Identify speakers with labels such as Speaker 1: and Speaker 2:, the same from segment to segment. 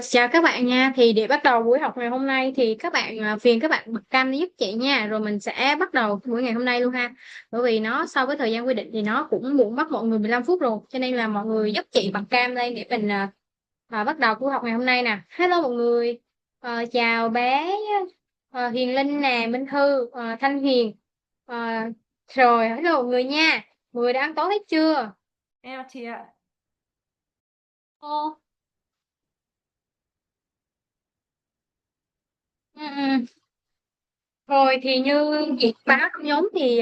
Speaker 1: Chào các bạn nha. Thì để bắt đầu buổi học ngày hôm nay thì các bạn phiền các bạn bật cam giúp chị nha. Rồi mình sẽ bắt đầu buổi ngày hôm nay luôn ha. Bởi vì nó so với thời gian quy định thì nó cũng muộn mất mọi người 15 phút rồi. Cho nên là mọi người giúp chị bật cam lên để mình bắt đầu buổi học ngày hôm nay nè. Hello mọi người. Chào bé Hiền Linh nè, Minh Thư, Thanh Hiền. Ờ, Rồi hello mọi người nha. Mọi người đã ăn tối hết chưa?
Speaker 2: Em chị ạ.
Speaker 1: Ô. Ừ, ừ. Rồi thì như việc báo trong nhóm thì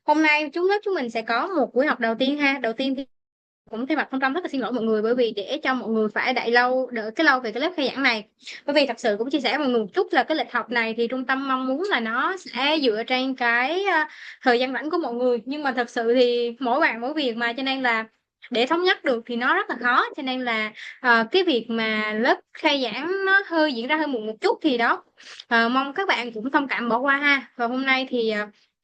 Speaker 1: hôm nay lớp chúng mình sẽ có một buổi học đầu tiên ha. Đầu tiên thì cũng thay mặt Phong Trâm rất là xin lỗi mọi người bởi vì để cho mọi người phải đợi lâu về cái lớp khai giảng này. Bởi vì thật sự cũng chia sẻ với mọi người một chút là cái lịch học này thì trung tâm mong muốn là nó sẽ dựa trên cái thời gian rảnh của mọi người, nhưng mà thật sự thì mỗi bạn mỗi việc mà, cho nên là để thống nhất được thì nó rất là khó, cho nên là cái việc mà lớp khai giảng nó diễn ra hơi muộn một chút thì đó, mong các bạn cũng thông cảm bỏ qua ha. Và hôm nay thì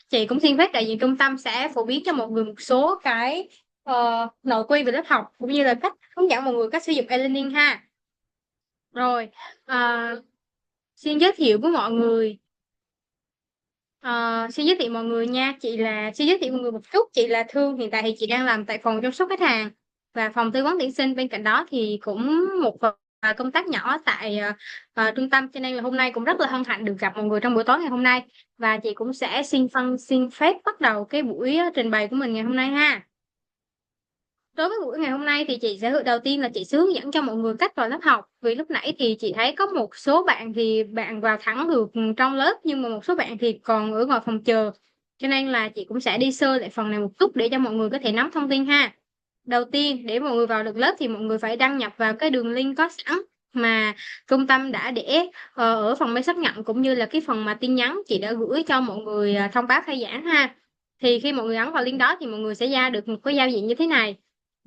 Speaker 1: chị cũng xin phép đại diện trung tâm sẽ phổ biến cho mọi người một số cái nội quy về lớp học cũng như là cách hướng dẫn mọi người cách sử dụng e-learning ha. Rồi, à, xin giới thiệu với mọi người. Xin giới thiệu mọi người nha, xin giới thiệu mọi người một chút, chị là Thương, hiện tại thì chị đang làm tại phòng chăm sóc khách hàng và phòng tư vấn tuyển sinh, bên cạnh đó thì cũng một vài công tác nhỏ tại trung tâm, cho nên là hôm nay cũng rất là hân hạnh được gặp mọi người trong buổi tối ngày hôm nay. Và chị cũng sẽ xin phép bắt đầu cái buổi trình bày của mình ngày hôm nay ha. Đối với buổi ngày hôm nay thì chị sẽ đầu tiên là chị sẽ hướng dẫn cho mọi người cách vào lớp học. Vì lúc nãy thì chị thấy có một số bạn thì bạn vào thẳng được trong lớp, nhưng mà một số bạn thì còn ở ngoài phòng chờ. Cho nên là chị cũng sẽ đi sơ lại phần này một chút để cho mọi người có thể nắm thông tin ha. Đầu tiên để mọi người vào được lớp thì mọi người phải đăng nhập vào cái đường link có sẵn mà trung tâm đã để ở phần mê xác nhận, cũng như là cái phần mà tin nhắn chị đã gửi cho mọi người thông báo khai giảng ha. Thì khi mọi người ấn vào link đó thì mọi người sẽ ra được một cái giao diện như thế này.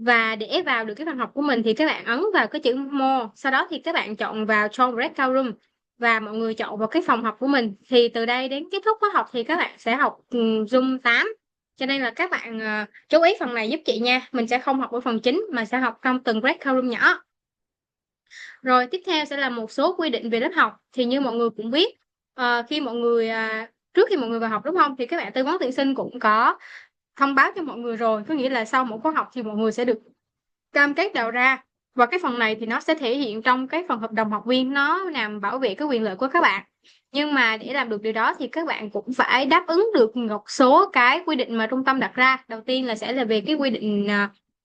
Speaker 1: Và để vào được cái phòng học của mình thì các bạn ấn vào cái chữ More, sau đó thì các bạn chọn vào Join Breakout Room và mọi người chọn vào cái phòng học của mình. Thì từ đây đến kết thúc khóa học thì các bạn sẽ học Zoom 8. Cho nên là các bạn chú ý phần này giúp chị nha. Mình sẽ không học ở phần chính mà sẽ học trong từng breakout room nhỏ. Rồi tiếp theo sẽ là một số quy định về lớp học. Thì như mọi người cũng biết, khi mọi người trước khi mọi người vào học đúng không, thì các bạn tư vấn tuyển sinh cũng có thông báo cho mọi người rồi, có nghĩa là sau mỗi khóa học thì mọi người sẽ được cam kết đầu ra, và cái phần này thì nó sẽ thể hiện trong cái phần hợp đồng học viên, nó nhằm bảo vệ cái quyền lợi của các bạn. Nhưng mà để làm được điều đó thì các bạn cũng phải đáp ứng được một số cái quy định mà trung tâm đặt ra. Đầu tiên là sẽ là về cái quy định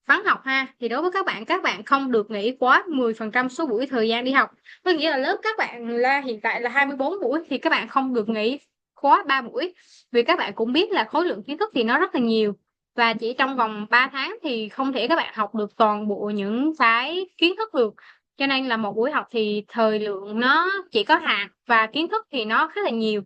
Speaker 1: vắng học ha. Thì đối với các bạn không được nghỉ quá 10% số buổi thời gian đi học. Có nghĩa là lớp các bạn là hiện tại là 24 buổi thì các bạn không được nghỉ quá 3 buổi. Vì các bạn cũng biết là khối lượng kiến thức thì nó rất là nhiều, và chỉ trong vòng 3 tháng thì không thể các bạn học được toàn bộ những cái kiến thức được. Cho nên là một buổi học thì thời lượng nó chỉ có hạn và kiến thức thì nó khá là nhiều.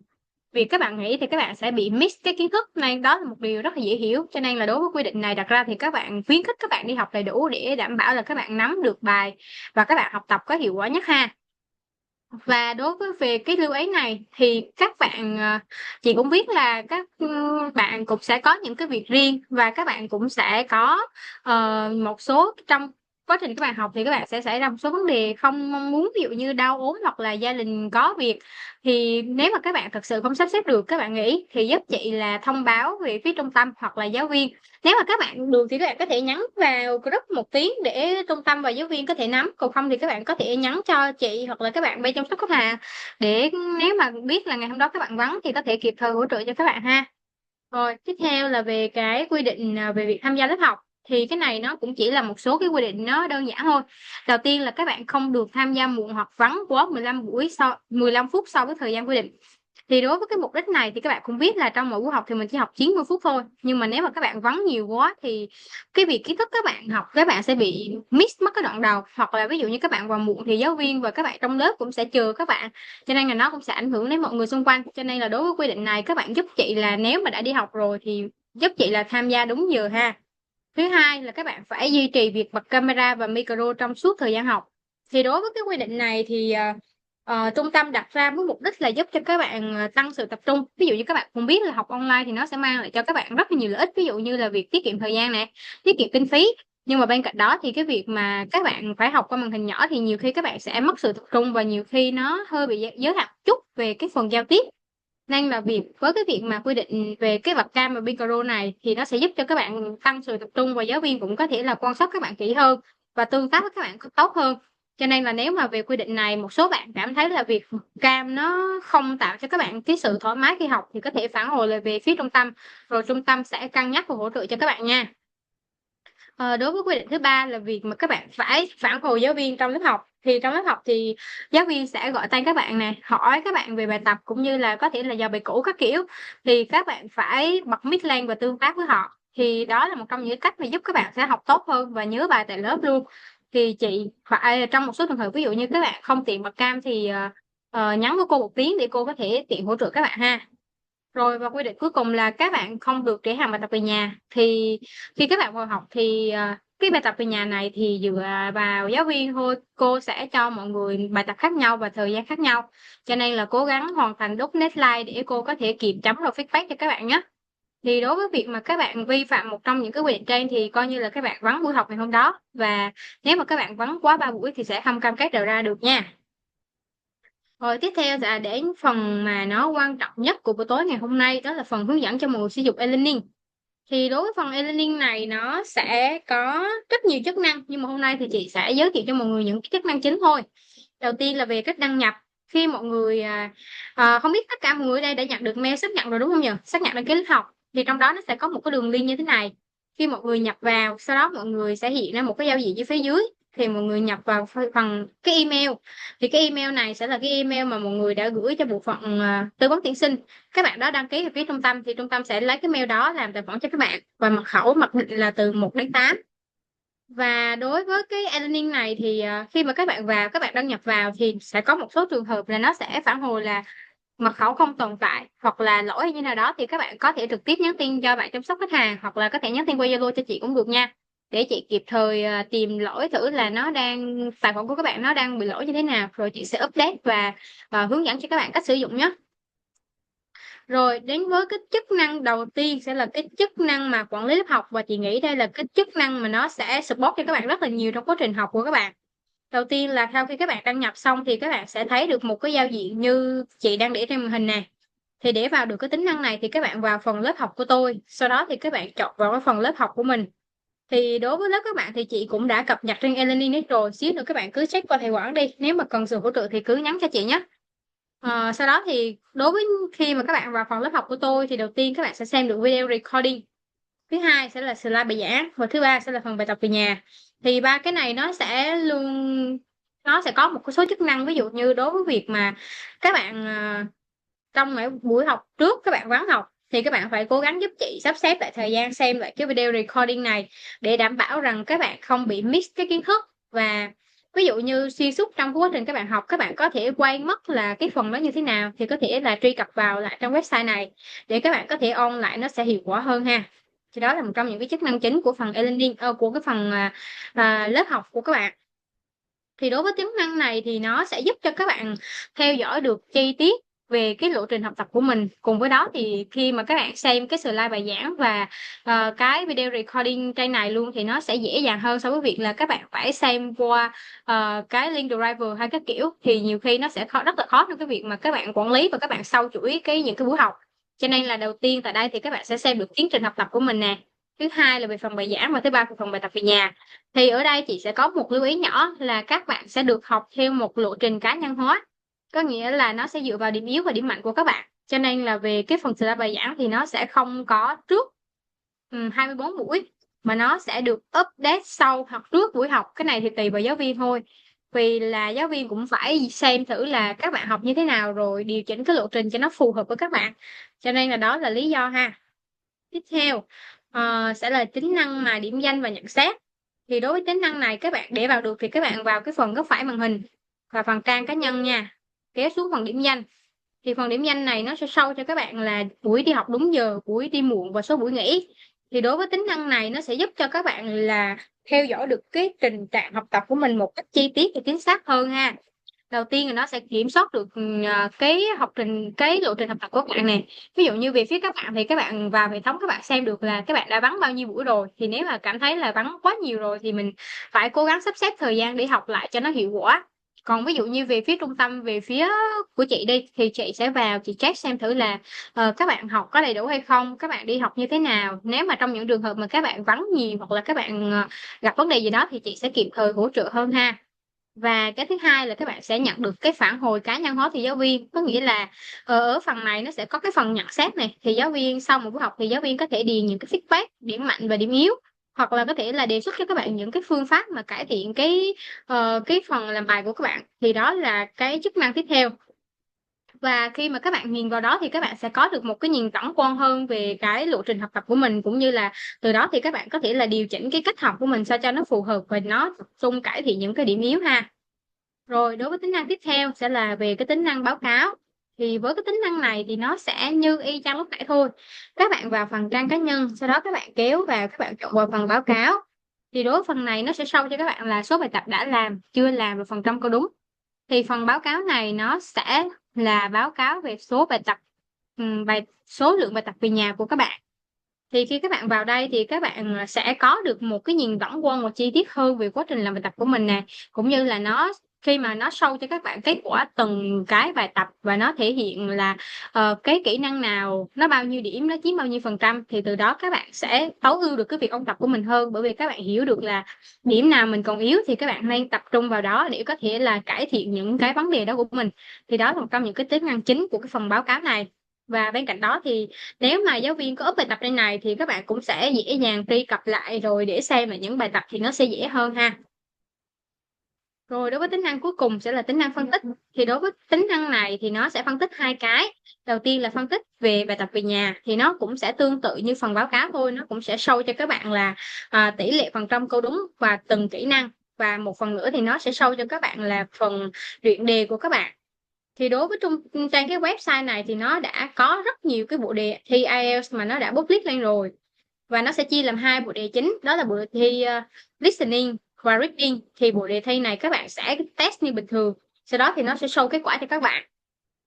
Speaker 1: Việc các bạn nghĩ thì các bạn sẽ bị miss cái kiến thức, nên đó là một điều rất là dễ hiểu. Cho nên là đối với quy định này đặt ra thì các bạn khuyến khích các bạn đi học đầy đủ để đảm bảo là các bạn nắm được bài và các bạn học tập có hiệu quả nhất ha. Và đối với về cái lưu ý này thì các bạn chị cũng biết là các bạn cũng sẽ có những cái việc riêng, và các bạn cũng sẽ có một số trong quá trình các bạn học thì các bạn sẽ xảy ra một số vấn đề không mong muốn, ví dụ như đau ốm hoặc là gia đình có việc. Thì nếu mà các bạn thật sự không sắp xếp được, các bạn nghỉ thì giúp chị là thông báo về phía trung tâm hoặc là giáo viên. Nếu mà các bạn được thì các bạn có thể nhắn vào group một tiếng để trung tâm và giáo viên có thể nắm, còn không thì các bạn có thể nhắn cho chị hoặc là các bạn bên chăm sóc khách hàng, để nếu mà biết là ngày hôm đó các bạn vắng thì có thể kịp thời hỗ trợ cho các bạn ha. Rồi tiếp theo là về cái quy định về việc tham gia lớp học. Thì cái này nó cũng chỉ là một số cái quy định nó đơn giản thôi. Đầu tiên là các bạn không được tham gia muộn hoặc vắng quá 15 phút so với thời gian quy định. Thì đối với cái mục đích này thì các bạn cũng biết là trong mỗi buổi học thì mình chỉ học 90 phút thôi. Nhưng mà nếu mà các bạn vắng nhiều quá thì cái việc kiến thức các bạn học, các bạn sẽ bị miss mất cái đoạn đầu. Hoặc là ví dụ như các bạn vào muộn thì giáo viên và các bạn trong lớp cũng sẽ chờ các bạn. Cho nên là nó cũng sẽ ảnh hưởng đến mọi người xung quanh. Cho nên là đối với quy định này các bạn giúp chị là nếu mà đã đi học rồi thì giúp chị là tham gia đúng giờ ha. Thứ hai là các bạn phải duy trì việc bật camera và micro trong suốt thời gian học. Thì đối với cái quy định này thì trung tâm đặt ra với mục đích là giúp cho các bạn tăng sự tập trung. Ví dụ như các bạn cũng biết là học online thì nó sẽ mang lại cho các bạn rất là nhiều lợi ích, ví dụ như là việc tiết kiệm thời gian nè, tiết kiệm kinh phí. Nhưng mà bên cạnh đó thì cái việc mà các bạn phải học qua màn hình nhỏ thì nhiều khi các bạn sẽ mất sự tập trung và nhiều khi nó hơi bị giới hạn chút về cái phần giao tiếp. Nên là với cái việc mà quy định về cái webcam và micro này thì nó sẽ giúp cho các bạn tăng sự tập trung và giáo viên cũng có thể là quan sát các bạn kỹ hơn và tương tác với các bạn có tốt hơn. Cho nên là nếu mà về quy định này một số bạn cảm thấy là việc cam nó không tạo cho các bạn cái sự thoải mái khi học thì có thể phản hồi lại về phía trung tâm, rồi trung tâm sẽ cân nhắc và hỗ trợ cho các bạn nha. Đối với quy định thứ ba là việc mà các bạn phải phản hồi giáo viên trong lớp học. Thì trong lớp học thì giáo viên sẽ gọi tên các bạn nè, hỏi các bạn về bài tập cũng như là có thể là dò bài cũ các kiểu. Thì các bạn phải bật mic lên và tương tác với họ. Thì đó là một trong những cách mà giúp các bạn sẽ học tốt hơn và nhớ bài tại lớp luôn. Thì chị phải trong một số trường hợp ví dụ như các bạn không tiện bật cam thì nhắn với cô một tiếng để cô có thể tiện hỗ trợ các bạn ha. Rồi và quy định cuối cùng là các bạn không được để hàng bài tập về nhà. Thì khi các bạn vào học thì, cái bài tập về nhà này thì dựa vào giáo viên thôi, cô sẽ cho mọi người bài tập khác nhau và thời gian khác nhau. Cho nên là cố gắng hoàn thành đúng deadline để cô có thể kịp chấm rồi feedback cho các bạn nhé. Thì đối với việc mà các bạn vi phạm một trong những cái quy định trên thì coi như là các bạn vắng buổi học ngày hôm đó, và nếu mà các bạn vắng quá 3 buổi thì sẽ không cam kết đầu ra được nha. Rồi tiếp theo là đến phần mà nó quan trọng nhất của buổi tối ngày hôm nay, đó là phần hướng dẫn cho mọi người sử dụng e-learning. Thì đối với phần e-learning này nó sẽ có rất nhiều chức năng, nhưng mà hôm nay thì chị sẽ giới thiệu cho mọi người những cái chức năng chính thôi. Đầu tiên là về cách đăng nhập. Khi mọi người không biết tất cả mọi người ở đây đã nhận được mail xác nhận rồi đúng không nhỉ? Xác nhận đăng ký lớp học thì trong đó nó sẽ có một cái đường link như thế này. Khi mọi người nhập vào, sau đó mọi người sẽ hiện ra một cái giao diện ở phía dưới, thì mọi người nhập vào phần cái email. Thì cái email này sẽ là cái email mà mọi người đã gửi cho bộ phận tư vấn tuyển sinh. Các bạn đó đăng ký ở phía trung tâm thì trung tâm sẽ lấy cái mail đó làm tài khoản cho các bạn, và mật khẩu mặc định là từ 1 đến 8. Và đối với cái e-learning này thì khi mà các bạn vào, các bạn đăng nhập vào thì sẽ có một số trường hợp là nó sẽ phản hồi là mật khẩu không tồn tại hoặc là lỗi hay như nào đó, thì các bạn có thể trực tiếp nhắn tin cho bạn chăm sóc khách hàng hoặc là có thể nhắn tin qua Zalo cho chị cũng được nha, để chị kịp thời tìm lỗi thử là nó đang tài khoản của các bạn nó đang bị lỗi như thế nào, rồi chị sẽ update và hướng dẫn cho các bạn cách sử dụng nhé. Rồi đến với cái chức năng đầu tiên sẽ là cái chức năng mà quản lý lớp học, và chị nghĩ đây là cái chức năng mà nó sẽ support cho các bạn rất là nhiều trong quá trình học của các bạn. Đầu tiên là sau khi các bạn đăng nhập xong thì các bạn sẽ thấy được một cái giao diện như chị đang để trên màn hình nè. Thì để vào được cái tính năng này thì các bạn vào phần lớp học của tôi, sau đó thì các bạn chọn vào cái phần lớp học của mình. Thì đối với lớp các bạn thì chị cũng đã cập nhật trên e-learning hết rồi, xíu nữa các bạn cứ check qua tài khoản đi, nếu mà cần sự hỗ trợ thì cứ nhắn cho chị nhé. Sau đó thì đối với khi mà các bạn vào phần lớp học của tôi thì đầu tiên các bạn sẽ xem được video recording. Thứ hai sẽ là slide bài giảng và thứ ba sẽ là phần bài tập về nhà. Thì ba cái này nó sẽ có một số chức năng, ví dụ như đối với việc mà các bạn trong mỗi buổi học trước các bạn vắng học thì các bạn phải cố gắng giúp chị sắp xếp lại thời gian xem lại cái video recording này để đảm bảo rằng các bạn không bị miss cái kiến thức. Và ví dụ như xuyên suốt trong quá trình các bạn học, các bạn có thể quay mất là cái phần đó như thế nào thì có thể là truy cập vào lại trong website này để các bạn có thể ôn lại, nó sẽ hiệu quả hơn ha. Thì đó là một trong những cái chức năng chính của phần e-learning, của cái phần lớp học của các bạn. Thì đối với tính năng này thì nó sẽ giúp cho các bạn theo dõi được chi tiết về cái lộ trình học tập của mình. Cùng với đó thì khi mà các bạn xem cái slide bài giảng và cái video recording trên này luôn thì nó sẽ dễ dàng hơn so với việc là các bạn phải xem qua cái link driver hay các kiểu, thì nhiều khi nó sẽ rất là khó trong cái việc mà các bạn quản lý và các bạn sau chuỗi những cái buổi học. Cho nên là đầu tiên tại đây thì các bạn sẽ xem được tiến trình học tập của mình nè. Thứ hai là về phần bài giảng và thứ ba là phần bài tập về nhà. Thì ở đây chị sẽ có một lưu ý nhỏ là các bạn sẽ được học theo một lộ trình cá nhân hóa. Có nghĩa là nó sẽ dựa vào điểm yếu và điểm mạnh của các bạn. Cho nên là về cái phần slide bài giảng thì nó sẽ không có trước 24 buổi, mà nó sẽ được update sau hoặc trước buổi học. Cái này thì tùy vào giáo viên thôi. Vì là giáo viên cũng phải xem thử là các bạn học như thế nào rồi điều chỉnh cái lộ trình cho nó phù hợp với các bạn. Cho nên là đó là lý do ha. Tiếp theo sẽ là tính năng mà điểm danh và nhận xét. Thì đối với tính năng này các bạn để vào được thì các bạn vào cái phần góc phải màn hình và phần trang cá nhân nha, kéo xuống phần điểm danh. Thì phần điểm danh này nó sẽ show cho các bạn là buổi đi học đúng giờ, buổi đi muộn và số buổi nghỉ. Thì đối với tính năng này nó sẽ giúp cho các bạn là theo dõi được cái trình trạng học tập của mình một cách chi tiết và chính xác hơn ha. Đầu tiên là nó sẽ kiểm soát được cái lộ trình học tập của các bạn nè. Ví dụ như về phía các bạn thì các bạn vào hệ thống các bạn xem được là các bạn đã vắng bao nhiêu buổi rồi, thì nếu mà cảm thấy là vắng quá nhiều rồi thì mình phải cố gắng sắp xếp thời gian để học lại cho nó hiệu quả. Còn ví dụ như về phía trung tâm, về phía của chị đi, thì chị sẽ vào chị check xem thử là các bạn học có đầy đủ hay không, các bạn đi học như thế nào. Nếu mà trong những trường hợp mà các bạn vắng nhiều hoặc là các bạn gặp vấn đề gì đó thì chị sẽ kịp thời hỗ trợ hơn ha. Và cái thứ hai là các bạn sẽ nhận được cái phản hồi cá nhân hóa từ giáo viên, có nghĩa là ở phần này nó sẽ có cái phần nhận xét này, thì giáo viên sau một buổi học thì giáo viên có thể điền những cái feedback, điểm mạnh và điểm yếu, hoặc là có thể là đề xuất cho các bạn những cái phương pháp mà cải thiện cái phần làm bài của các bạn, thì đó là cái chức năng tiếp theo. Và khi mà các bạn nhìn vào đó thì các bạn sẽ có được một cái nhìn tổng quan hơn về cái lộ trình học tập của mình, cũng như là từ đó thì các bạn có thể là điều chỉnh cái cách học của mình sao cho nó phù hợp và nó tập trung cải thiện những cái điểm yếu ha. Rồi đối với tính năng tiếp theo sẽ là về cái tính năng báo cáo. Thì với cái tính năng này thì nó sẽ như y chang lúc nãy thôi. Các bạn vào phần trang cá nhân, sau đó các bạn kéo vào, các bạn chọn vào phần báo cáo. Thì đối với phần này nó sẽ show cho các bạn là số bài tập đã làm, chưa làm và phần trăm câu đúng. Thì phần báo cáo này nó sẽ là báo cáo về số bài tập, số lượng bài tập về nhà của các bạn. Thì khi các bạn vào đây thì các bạn sẽ có được một cái nhìn tổng quan và chi tiết hơn về quá trình làm bài tập của mình nè, cũng như là nó khi mà nó show cho các bạn kết quả từng cái bài tập, và nó thể hiện là cái kỹ năng nào nó bao nhiêu điểm, nó chiếm bao nhiêu phần trăm, thì từ đó các bạn sẽ tối ưu được cái việc ôn tập của mình hơn, bởi vì các bạn hiểu được là điểm nào mình còn yếu thì các bạn nên tập trung vào đó để có thể là cải thiện những cái vấn đề đó của mình. Thì đó là một trong những cái tính năng chính của cái phần báo cáo này. Và bên cạnh đó thì nếu mà giáo viên có up bài tập trên này thì các bạn cũng sẽ dễ dàng truy cập lại rồi để xem là những bài tập thì nó sẽ dễ hơn ha. Rồi đối với tính năng cuối cùng sẽ là tính năng phân tích. Thì đối với tính năng này thì nó sẽ phân tích hai cái. Đầu tiên là phân tích về bài tập về nhà, thì nó cũng sẽ tương tự như phần báo cáo thôi, nó cũng sẽ show cho các bạn là tỷ lệ phần trăm câu đúng và từng kỹ năng. Và một phần nữa thì nó sẽ show cho các bạn là phần luyện đề của các bạn. Thì đối với trang cái website này thì nó đã có rất nhiều cái bộ đề thi IELTS mà nó đã publish lên rồi, và nó sẽ chia làm hai bộ đề chính, đó là bộ đề thi listening và reading. Thì bộ đề thi này các bạn sẽ test như bình thường, sau đó thì nó sẽ show kết quả cho các bạn.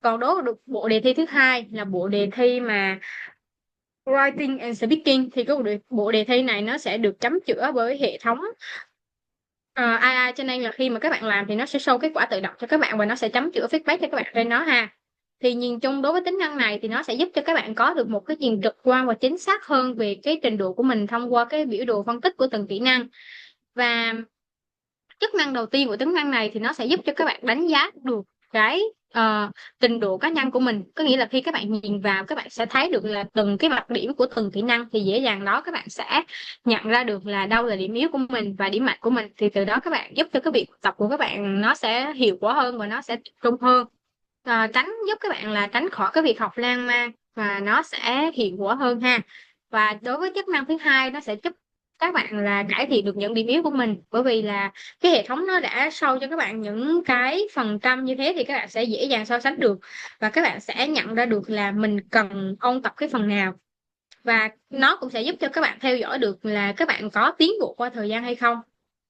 Speaker 1: Còn đối với bộ đề thi thứ hai là bộ đề thi mà writing and speaking, thì cái bộ đề thi này nó sẽ được chấm chữa bởi hệ thống AI, cho nên là khi mà các bạn làm thì nó sẽ show kết quả tự động cho các bạn, và nó sẽ chấm chữa feedback cho các bạn trên nó ha. Thì nhìn chung đối với tính năng này thì nó sẽ giúp cho các bạn có được một cái nhìn trực quan và chính xác hơn về cái trình độ của mình thông qua cái biểu đồ phân tích của từng kỹ năng. Và chức năng đầu tiên của tính năng này thì nó sẽ giúp cho các bạn đánh giá được cái trình độ cá nhân của mình, có nghĩa là khi các bạn nhìn vào các bạn sẽ thấy được là từng cái đặc điểm của từng kỹ năng, thì dễ dàng đó các bạn sẽ nhận ra được là đâu là điểm yếu của mình và điểm mạnh của mình, thì từ đó các bạn giúp cho cái việc học tập của các bạn nó sẽ hiệu quả hơn và nó sẽ tập trung hơn, tránh giúp các bạn là tránh khỏi cái việc học lan man và nó sẽ hiệu quả hơn ha. Và đối với chức năng thứ hai, nó sẽ giúp các bạn là cải thiện được những điểm yếu của mình, bởi vì là cái hệ thống nó đã show cho các bạn những cái phần trăm như thế thì các bạn sẽ dễ dàng so sánh được, và các bạn sẽ nhận ra được là mình cần ôn tập cái phần nào, và nó cũng sẽ giúp cho các bạn theo dõi được là các bạn có tiến bộ qua thời gian hay không.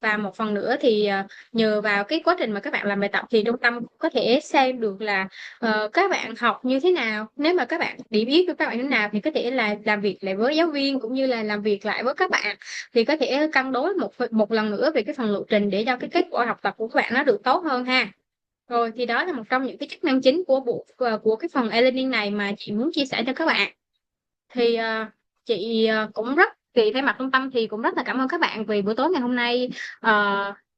Speaker 1: Và một phần nữa thì nhờ vào cái quá trình mà các bạn làm bài tập thì trung tâm có thể xem được là các bạn học như thế nào, nếu mà các bạn điểm yếu của các bạn như thế nào thì có thể là làm việc lại với giáo viên cũng như là làm việc lại với các bạn, thì có thể cân đối một lần nữa về cái phần lộ trình để cho cái kết quả học tập của các bạn nó được tốt hơn ha. Rồi thì đó là một trong những cái chức năng chính của cái phần e-learning này mà chị muốn chia sẻ cho các bạn. Thì chị cũng rất thì thay mặt trung tâm thì cũng rất là cảm ơn các bạn vì buổi tối ngày hôm nay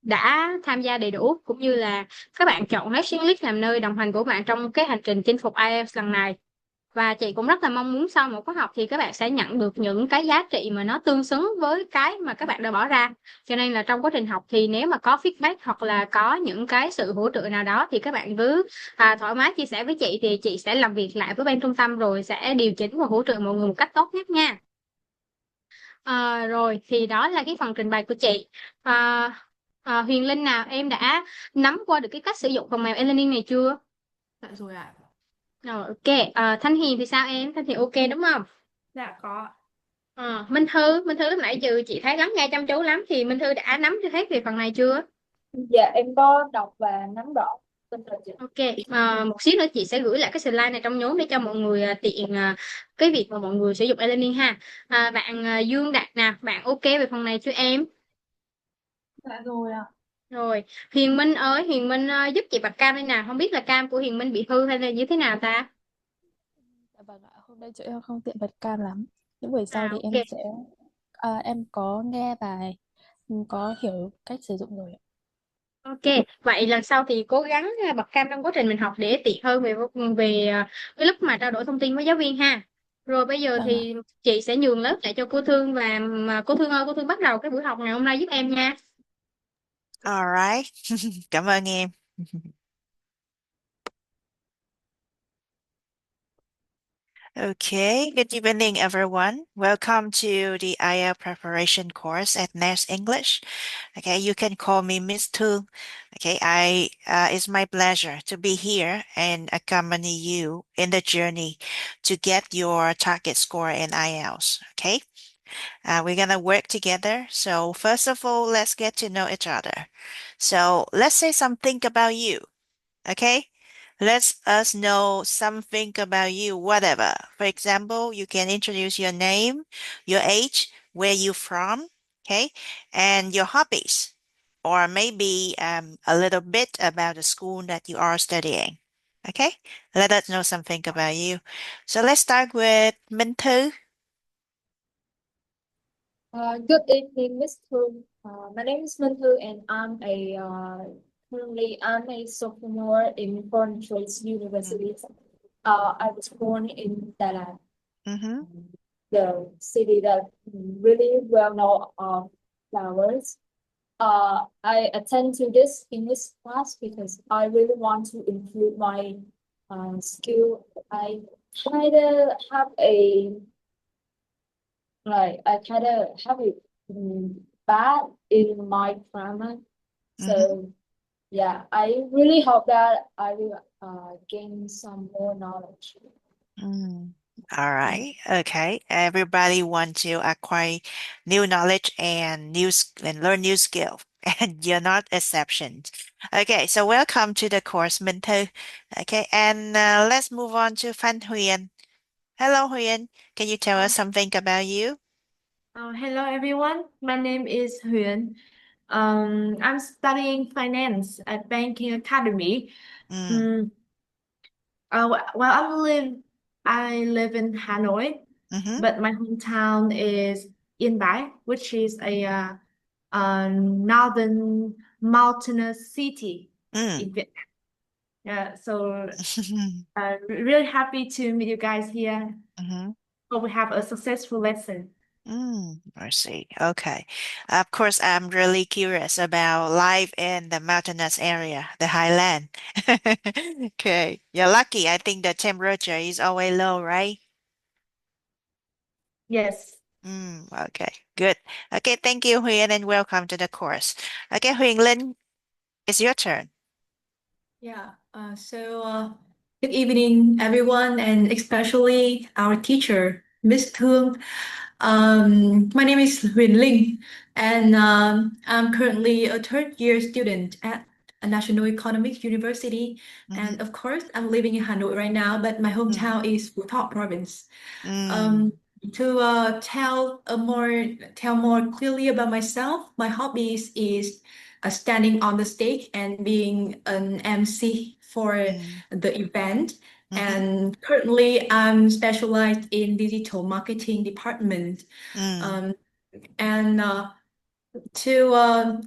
Speaker 1: đã tham gia đầy đủ, cũng như là các bạn chọn Nation League làm nơi đồng hành của bạn trong cái hành trình chinh phục IELTS lần này. Và chị cũng rất là mong muốn sau một khóa học thì các bạn sẽ nhận được những cái giá trị mà nó tương xứng với cái mà các bạn đã bỏ ra. Cho nên là trong quá trình học thì nếu mà có feedback hoặc là có những cái sự hỗ trợ nào đó thì các bạn cứ thoải mái chia sẻ với chị, thì chị sẽ làm việc lại với bên trung tâm rồi sẽ điều chỉnh và hỗ trợ mọi người một cách tốt nhất nha. Rồi thì đó là cái phần trình bày của chị. À, Huyền Linh nào, em đã nắm qua được cái cách sử dụng phần mềm e-learning này chưa?
Speaker 2: Dạ rồi ạ.
Speaker 1: Rồi, ok. Thanh Hiền thì sao em? Thanh Hiền ok đúng không?
Speaker 2: Dạ có.
Speaker 1: Minh Thư lúc nãy giờ chị thấy lắng nghe chăm chú lắm, thì Minh Thư đã nắm cho hết về phần này chưa?
Speaker 2: Dạ em có đọc và nắm rõ
Speaker 1: Ok, một xíu nữa chị sẽ gửi lại cái slide này trong nhóm để cho mọi người tiện cái việc mà mọi người sử dụng e-learning ha. Bạn Dương Đạt nè, bạn ok về phần này chưa em?
Speaker 2: Dạ rồi ạ.
Speaker 1: Rồi, Hiền Minh ơi, Hiền Minh giúp chị bật cam đây nè, không biết là cam của Hiền Minh bị hư hay là như thế nào ta?
Speaker 3: Dạ vâng ạ, hôm nay chỗ em không tiện bật cam lắm. Những buổi sau thì
Speaker 1: Ok.
Speaker 3: em có nghe bài, có hiểu cách sử dụng rồi ạ.
Speaker 1: Ok, vậy lần sau thì cố gắng bật cam trong quá trình mình học để tiện hơn về cái lúc mà trao đổi thông tin với giáo viên ha. Rồi bây giờ
Speaker 3: Vâng ạ.
Speaker 1: thì chị sẽ nhường lớp lại cho cô Thương và mà cô Thương ơi, cô Thương bắt đầu cái buổi học ngày hôm nay giúp em nha.
Speaker 4: Alright, cảm ơn em. Okay, good evening, everyone. Welcome to the IELTS preparation course at Nest English. Okay, you can call me Miss Tu. Okay, it's my pleasure to be here and accompany you in the journey to get your target score in IELTS. Okay, we're gonna work together. So first of all, let's get to know each other. So let's say something about you. Okay? Let us know something about you, whatever. For example, you can introduce your name, your age, where you from, okay, and your hobbies, or maybe a little bit about the school that you are studying. Okay? Let us know something about you. So let's start with Minh Thư.
Speaker 5: Good evening, Miss Thu. My name is Minthu, and currently I'm a sophomore in Foreign Trades
Speaker 4: Mm-hmm.
Speaker 5: University. I was born in Đà Lạt,
Speaker 4: Mm-hmm.
Speaker 5: the city that really well known of flowers. I attend to this English class because I really want to improve my skill. I kind of have a I kind of have it bad in my grammar.
Speaker 4: Mm-hmm.
Speaker 5: So yeah, I really hope that I will gain some more knowledge.
Speaker 4: Mm. All right. Okay. Everybody want to acquire new knowledge and and learn new skill. And you're not exception. Okay. So welcome to the course, Minh Thư. Okay. And let's move on to Phan Huyền. Hello, Huyền. Can you tell us something about you?
Speaker 2: Hello everyone. My name is Huyền. I'm studying finance at Banking Academy.
Speaker 4: Mm.
Speaker 2: Um, well, I live in Hanoi,
Speaker 4: Mm-hmm.
Speaker 2: but my hometown is Yên Bái, which is a northern mountainous city
Speaker 4: Mm.
Speaker 2: in Vietnam. Yeah, so really happy to meet you guys here.
Speaker 4: Mm-hmm.
Speaker 2: Hope we have a successful lesson.
Speaker 4: I see. Okay. Of course, I'm really curious about life in the mountainous area, the highland. Okay. You're lucky. I think the temperature is always low, right?
Speaker 2: Yes.
Speaker 4: Okay. Good. Okay. Thank you, Huyền, and welcome to the course. Okay, Huyền Linh, it's your turn.
Speaker 6: Yeah, good evening, everyone, and especially our teacher, Miss Thương. My name is Huyền Linh, and I'm currently a third year student at a National Economic University.
Speaker 4: Mm-hmm.
Speaker 6: And of course, I'm living in Hanoi right now, but my
Speaker 4: Mm-hmm.
Speaker 6: hometown is Phú Thọ province.
Speaker 4: Mm.
Speaker 6: Um, to tell more clearly about myself, my hobbies is standing on the stage and being an MC for
Speaker 4: Mm.
Speaker 6: the event.
Speaker 4: Mm-hmm.
Speaker 6: And currently, I'm specialized in digital marketing department.
Speaker 4: Mm.
Speaker 6: Um, and To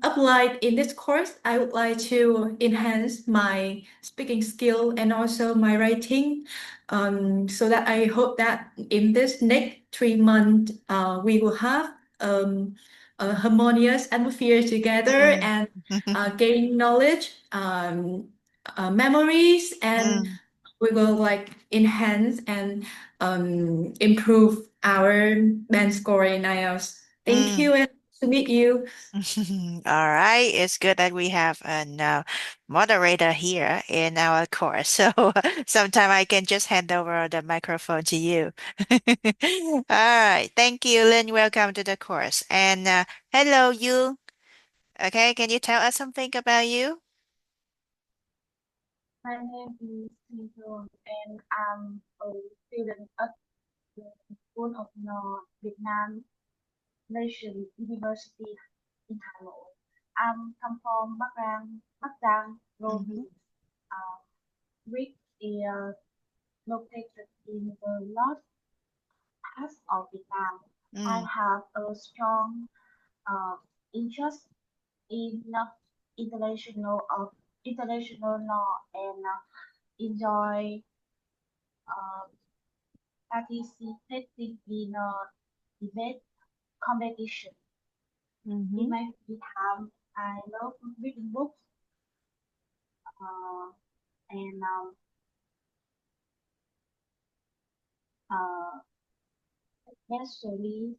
Speaker 6: apply in this course, I would like to enhance my speaking skill and also my writing. So that I hope that in this next 3 months, we will have a harmonious atmosphere together
Speaker 4: Mm.
Speaker 6: and gain knowledge, memories, and
Speaker 4: Mm.
Speaker 6: we will like enhance and improve our band score in IELTS. Thank
Speaker 4: Mm.
Speaker 6: you and to meet you.
Speaker 4: All right, it's good that we have a moderator here in our course. So sometime I can just hand over the microphone to you. All right, thank you, Lynn. Welcome to the course. And hello, you. Okay, can you tell us something about you?
Speaker 7: My name is Thanh and I'm a student at the School of Law Vietnam National University in Hà Nội. I'm come from Bắc Giang
Speaker 4: Mm-hmm.
Speaker 7: province, uh, which is located in the north part of Vietnam. I
Speaker 4: Mm,
Speaker 7: have a strong uh, interest in international international law and enjoy uh, participating in debate competition. In
Speaker 4: mm-hmm.
Speaker 7: my free time, I love reading books uh, and uh, especially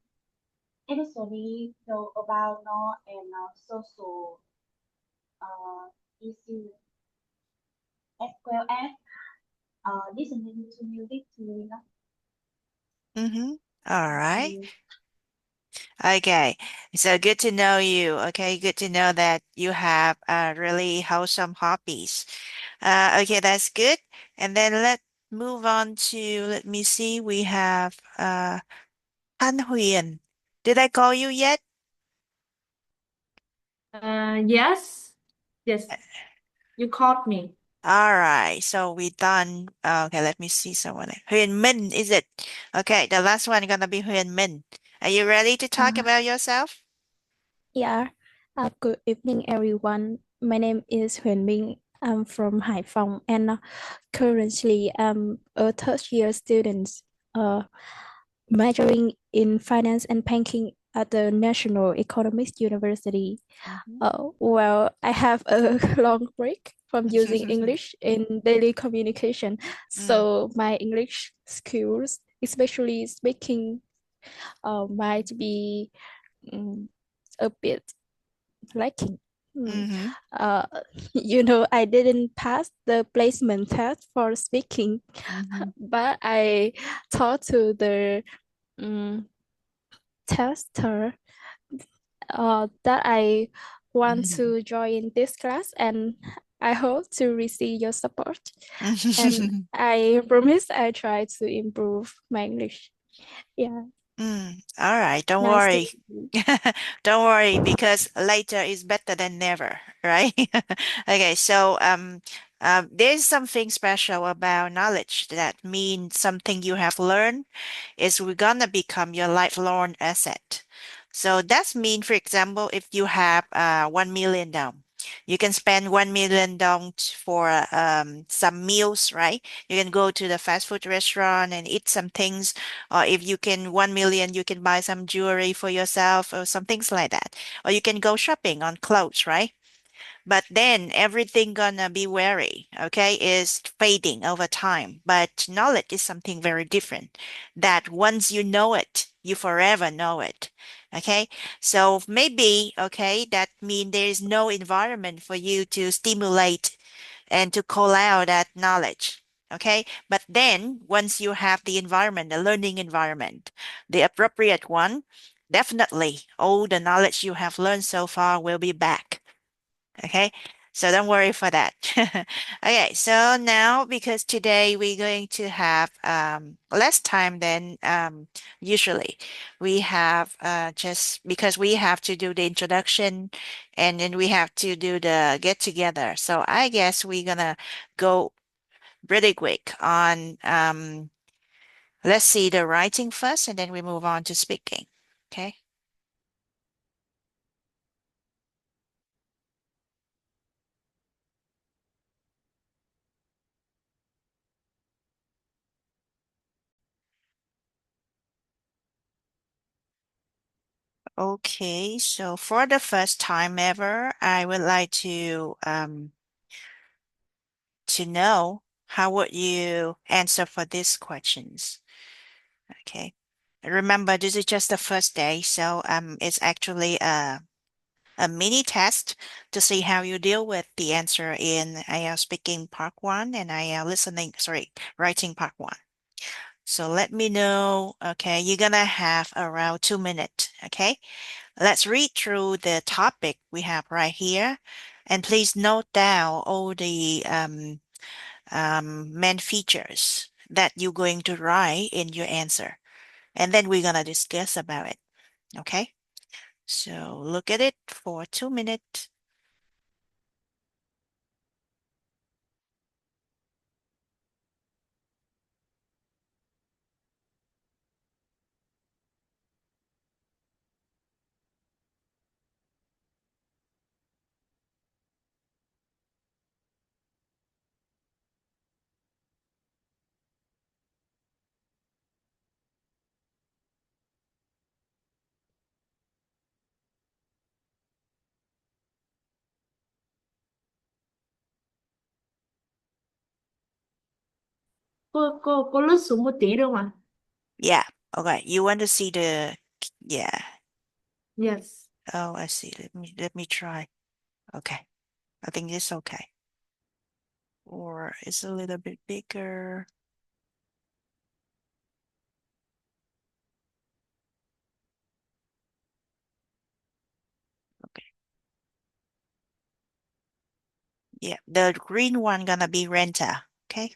Speaker 7: so about law and social issues as well as listening to music to relax.
Speaker 4: Mm-hmm. All
Speaker 7: Thank
Speaker 4: right.
Speaker 7: you.
Speaker 4: Okay. So good to know you. Okay. Good to know that you have really wholesome hobbies. Okay, that's good. And then let's move on to, let me see, we have Han Huyền. Did I call you yet?
Speaker 2: Yes, yes, you caught me.
Speaker 4: All right, so we done. Okay, let me see someone. Huyền Minh, is it? Okay, the last one gonna be Huyền Minh. Are you ready to talk
Speaker 3: Uh,
Speaker 4: about yourself?
Speaker 3: yeah. Good evening, everyone. My name is Huyền Minh. I'm from Hải Phòng, and currently I'm a third year student, uh, majoring in finance and banking at the National Economics University.
Speaker 4: Mm-hmm.
Speaker 3: Well, I have a long break from using English in daily communication,
Speaker 4: Mm,
Speaker 3: so my English skills, especially speaking, might be mm, a bit lacking. Hmm.
Speaker 4: mm-hmm.
Speaker 3: Uh, I didn't pass the placement test for speaking,
Speaker 4: Mm-hmm.
Speaker 3: but I talked to the um, tester that I want to join this class, and I hope to receive your support. And I promise I try to improve my English. Yeah,
Speaker 4: All right, don't
Speaker 3: nice to
Speaker 4: worry.
Speaker 3: meet you.
Speaker 4: Don't worry, because later is better than never, right? Okay, so there's something special about knowledge that means something you have learned is we're gonna become your lifelong asset. So that's mean, for example, if you have 1 million down, you can spend 1 million down for some meals, right? You can go to the fast food restaurant and eat some things, or if you can 1 million, you can buy some jewelry for yourself or some things like that. Or you can go shopping on clothes, right? But then everything gonna be wary, okay, is fading over time. But knowledge is something very different. That once you know it, you forever know it. Okay. So maybe, okay, that means there is no environment for you to stimulate and to call out that knowledge. Okay. But then once you have the environment, the learning environment, the appropriate one, definitely all the knowledge you have learned so far will be back. Okay. So don't worry for that. Okay. So now, because today we're going to have less time than usually, we have just because we have to do the introduction and then we have to do the get together. So I guess we're gonna go really quick on let's see the writing first and then we move on to speaking. Okay. Okay, so for the first time ever, I would like to know how would you answer for these questions. Okay. Remember, this is just the first day, so it's actually a mini test to see how you deal with the answer in IELTS speaking part one and IELTS listening, sorry, writing part one. So let me know. Okay, you're gonna have around 2 minutes. Okay. Let's read through the topic we have right here. And please note down all the main features that you're going to write in your answer. And then we're going to discuss about it. Okay? So look at it for 2 minutes.
Speaker 2: Cô lướt xuống một tí được mà?
Speaker 4: Yeah. Okay. You want to see the, yeah.
Speaker 2: Yes.
Speaker 4: Oh, I see. Let me try. Okay. I think it's okay. Or it's a little bit bigger. Okay. Yeah, the green one gonna be renter. Okay.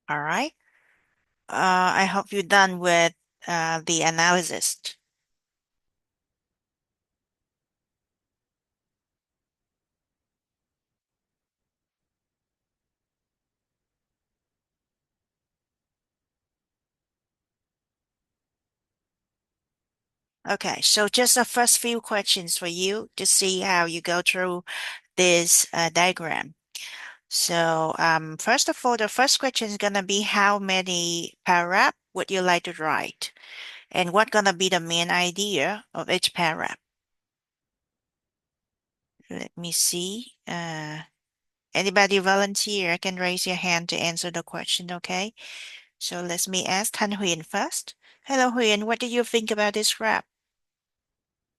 Speaker 4: All right. I hope you're done with the analysis. Okay, so just the first few questions for you to see how you go through this diagram. So first of all, the first question is gonna be how many paragraph would you like to write? And what gonna be the main idea of each paragraph? Let me see. Anybody volunteer can raise your hand to answer the question, okay? So let me ask Thanh Huyền first. Hello Huyền, what do you think about this graph?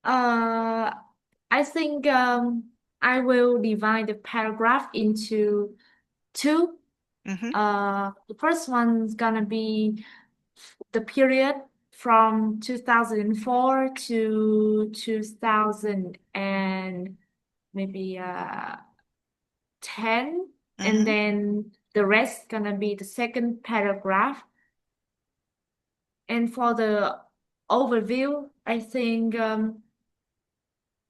Speaker 2: I think I will divide the paragraph into two.
Speaker 4: Mm-hmm.
Speaker 2: The first one's gonna be the period from 2004 to 2000 and maybe 10, and
Speaker 4: Mm-hmm.
Speaker 2: then the rest gonna be the second paragraph. And for the overview, I think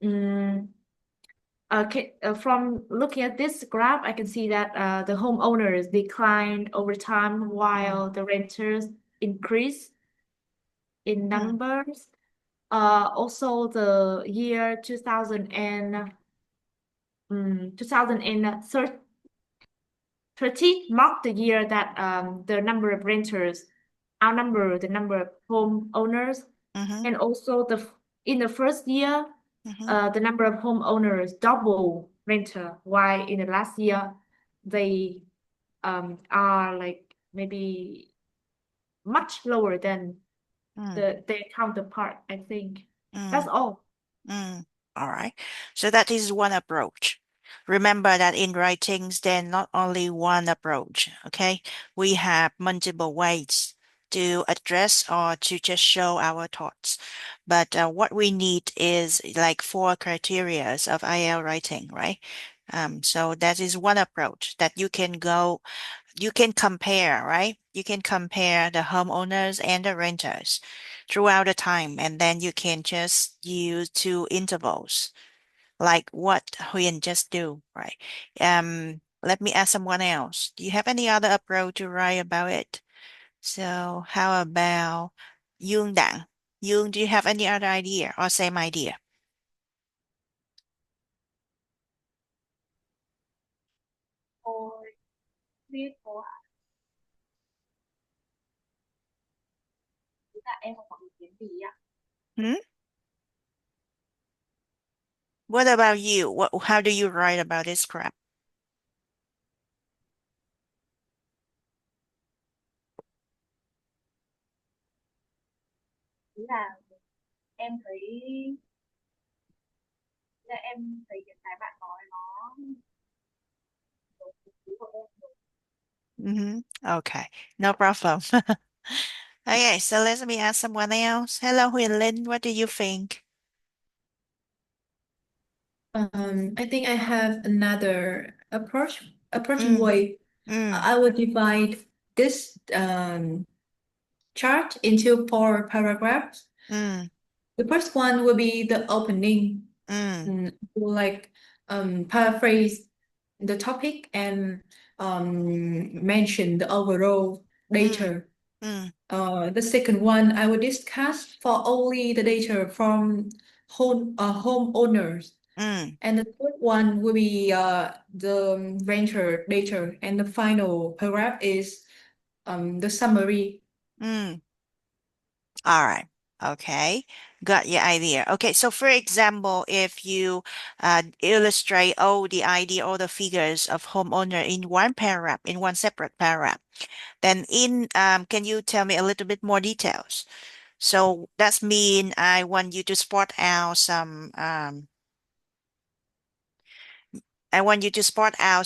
Speaker 2: mm, from looking at this graph, I can see that the homeowners declined over time while the renters increase in numbers. Also, the year 2030 marked the year that the number of renters outnumber the number of homeowners,
Speaker 4: Mm-hmm.
Speaker 2: and also in the first year,
Speaker 4: Mm-hmm.
Speaker 2: the number of homeowners double renter, while in the last year they are like maybe much lower than their counterpart. I think that's
Speaker 4: Mm.
Speaker 2: all.
Speaker 4: Mm. All right. So that is one approach. Remember that in writings, there's not only one approach, okay? We have multiple ways to address or to just show our thoughts. But what we need is like 4 criterias of IL writing, right? So that is one approach that you can compare, right? You can compare the homeowners and the renters throughout the time, and then you can just use 2 intervals, like what Huyền just do, right? Let me ask someone else. Do you have any other approach to write about it? So how about Dương Đặng? Dương, do you have any other idea or same idea?
Speaker 7: Cô viết cô ý là em không có ý kiến gì ạ.
Speaker 4: Hmm? What about you? How do you write about this crap?
Speaker 7: Ý là em thấy em thấy những cái bạn nói nó đúng ý của em rồi.
Speaker 4: Okay, no problem. Okay, so let me ask someone else. Hello, Huyền Linh, what do you think?
Speaker 6: I think I have another approaching
Speaker 4: Mm,
Speaker 6: way.
Speaker 4: mm,
Speaker 6: I would divide this chart into 4 paragraphs.
Speaker 4: mm,
Speaker 6: The first one will be the opening, like paraphrase the topic and mention the overall
Speaker 4: mm,
Speaker 6: data.
Speaker 4: mm,
Speaker 6: The second one I will discuss for only the data from homeowners.
Speaker 4: mm,
Speaker 6: And the third one will be the renter data. And the final paragraph is the summary.
Speaker 4: mm. All right. Okay. Got your idea. Okay. So for example, if you illustrate all the idea, all the figures of homeowner in one paragraph, in one separate paragraph, then can you tell me a little bit more details? So that's mean I want you to spot out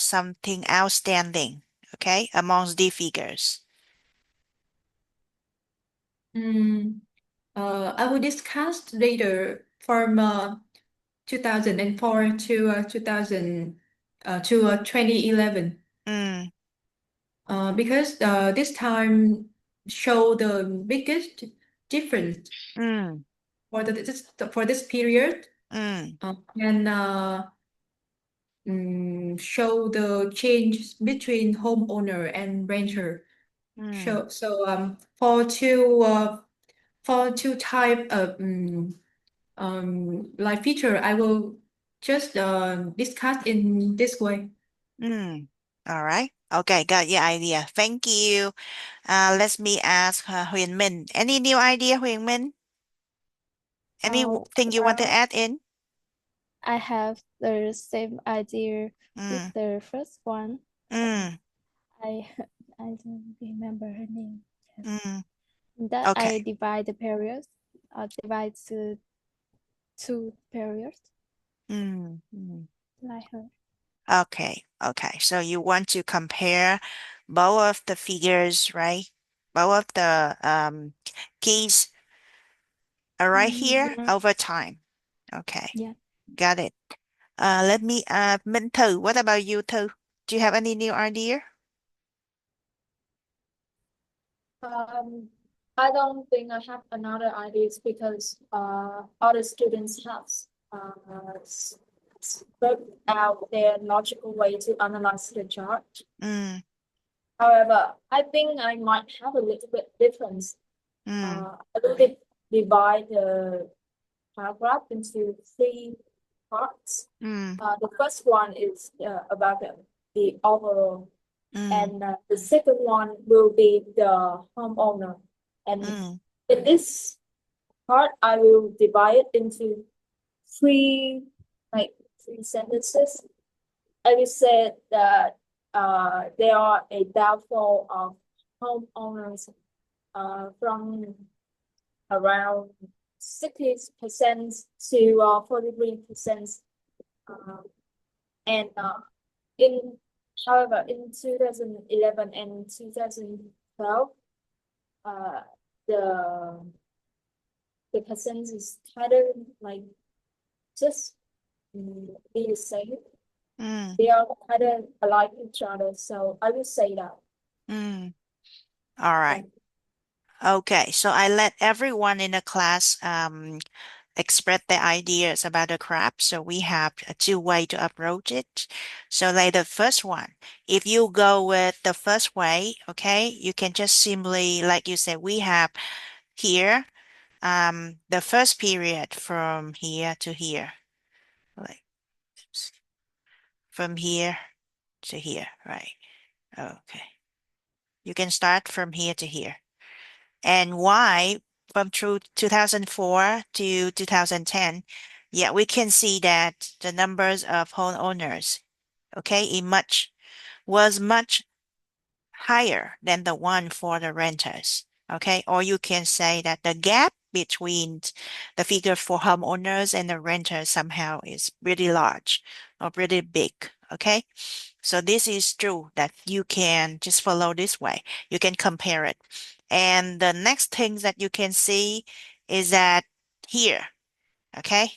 Speaker 4: something outstanding, okay, amongst the figures.
Speaker 6: I will discuss later from 2004 to 2011. Because this time show the biggest difference
Speaker 4: Mm,
Speaker 6: for this period,
Speaker 4: mm,
Speaker 6: and show the change between homeowner and renter.
Speaker 4: mm,
Speaker 6: So for two type of like feature, I will just discuss in this way.
Speaker 4: mm. All right. Okay, got your idea. Thank you. Let me ask Huyền Minh. Any new idea, Huyền Minh? Anything you want to
Speaker 3: Well,
Speaker 4: add in?
Speaker 3: I have the same idea with
Speaker 4: Mm,
Speaker 3: the first one.
Speaker 4: mm,
Speaker 3: I I don't remember her name. Yes.
Speaker 4: mm.
Speaker 3: That I
Speaker 4: Okay.
Speaker 3: divide the periods, divide to 2 periods,
Speaker 4: Mm, mm.
Speaker 3: like her.
Speaker 4: Okay. Okay. So you want to compare both of the figures, right? Both of the keys are right here
Speaker 3: Yeah.
Speaker 4: over time. Okay.
Speaker 3: Yeah.
Speaker 4: Got it. Let me Minh Thư, what about you, Thư? Do you have any new idea?
Speaker 5: I don't think I have another ideas because other students have worked out their logical way to analyze the chart.
Speaker 4: Mm,
Speaker 5: However, I think I might have a little bit difference.
Speaker 4: mm,
Speaker 5: I will divide the paragraph into 3 parts.
Speaker 4: mm,
Speaker 5: The first one is about the overall,
Speaker 4: mm,
Speaker 5: and the second one will be the homeowner. And
Speaker 4: mm,
Speaker 5: in this part, I will divide it into three sentences. I will say that there are a downfall of homeowners from around 60% to 43%. And in however, in 2011 and 2012, the percent is kind of like just be the same. They are kind of alike each other, so I would say that.
Speaker 4: All right. Okay, so I let everyone in the class express their ideas about the crab. So we have two ways to approach it. So like the first one, if you go with the first way, okay, you can just simply, like you said, we have here the first period from here to here, like from here to here, right? Okay. You can start from here to here. And why from through 2004 to 2010, yeah, we can see that the numbers of homeowners, okay, was much higher than the one for the renters, okay? Or you can say that the gap between the figure for homeowners and the renters somehow is pretty large or pretty big, okay? So this is true that you can just follow this way. You can compare it. And the next thing that you can see is that here, okay,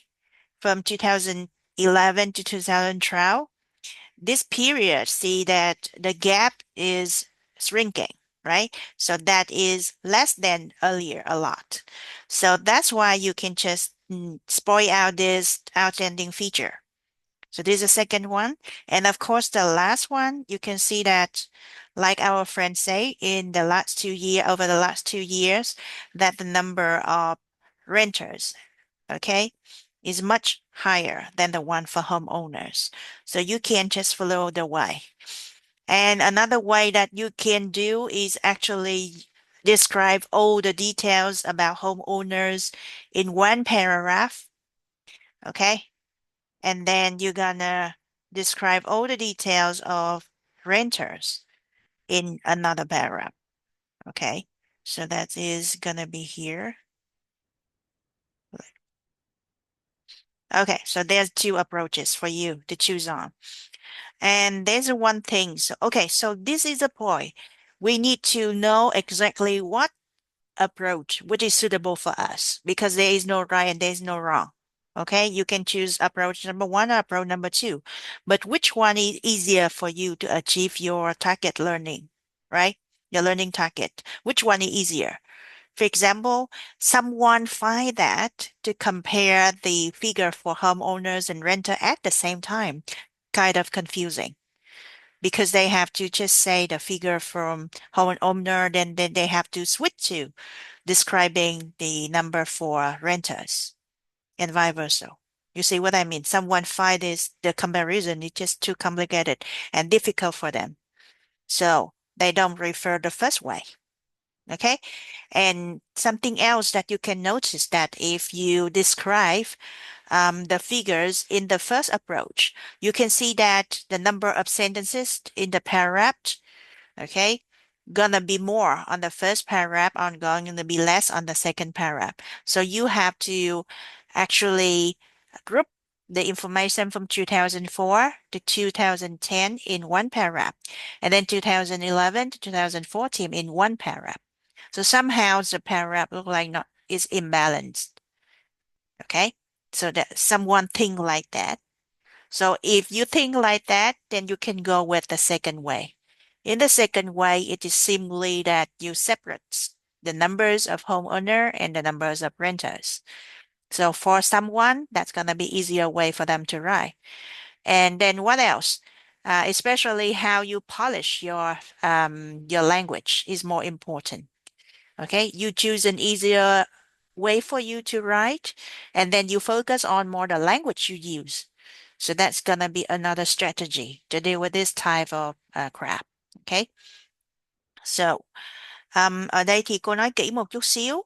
Speaker 4: from 2011 to 2012, this period, see that the gap is shrinking, right? So that is less than earlier a lot. So that's why you can just spoil out this outstanding feature. So this is the second one. And of course, the last one, you can see that, like our friends say, over the last 2 years, that the number of renters, okay, is much higher than the one for homeowners. So you can just follow the way. And another way that you can do is actually describe all the details about homeowners in one paragraph, okay? And then you're gonna describe all the details of renters in another paragraph. Okay, so that is gonna be here. Okay, so there's two approaches for you to choose on. And there's one thing. So, okay, so this is a point. We need to know exactly what approach which is suitable for us because there is no right and there is no wrong. Okay, you can choose approach number one or approach number two, but which one is easier for you to achieve your target learning, right? Your learning target. Which one is easier? For example, someone find that to compare the figure for homeowners and renter at the same time, kind of confusing because they have to just say the figure from homeowner, then they have to switch to describing the number for renters and vice versa. You see what I mean? Someone find the comparison is just too complicated and difficult for them. So they don't refer the first way. Okay. And something else that you can notice that if you describe the figures in the first approach, you can see that the number of sentences in the paragraph, okay, gonna be more on the first paragraph and going to be less on the second paragraph. So you have to actually group the information from 2004 to 2010 in one paragraph, and then 2011 to 2014 in one paragraph. So somehow the paragraph look like not is imbalanced. Okay, so that someone think like that. So if you think like that, then you can go with the second way. In the second way, it is simply that you separate the numbers of homeowner and the numbers of renters. So for someone, that's going to be easier way for them to write. And then what else? Especially how you polish your language is more important. Okay, you choose an easier way for you to write, and then you focus on more the language you use. So that's gonna be another strategy to deal with this type of crap. Okay, so ở đây thì cô nói kỹ một chút xíu.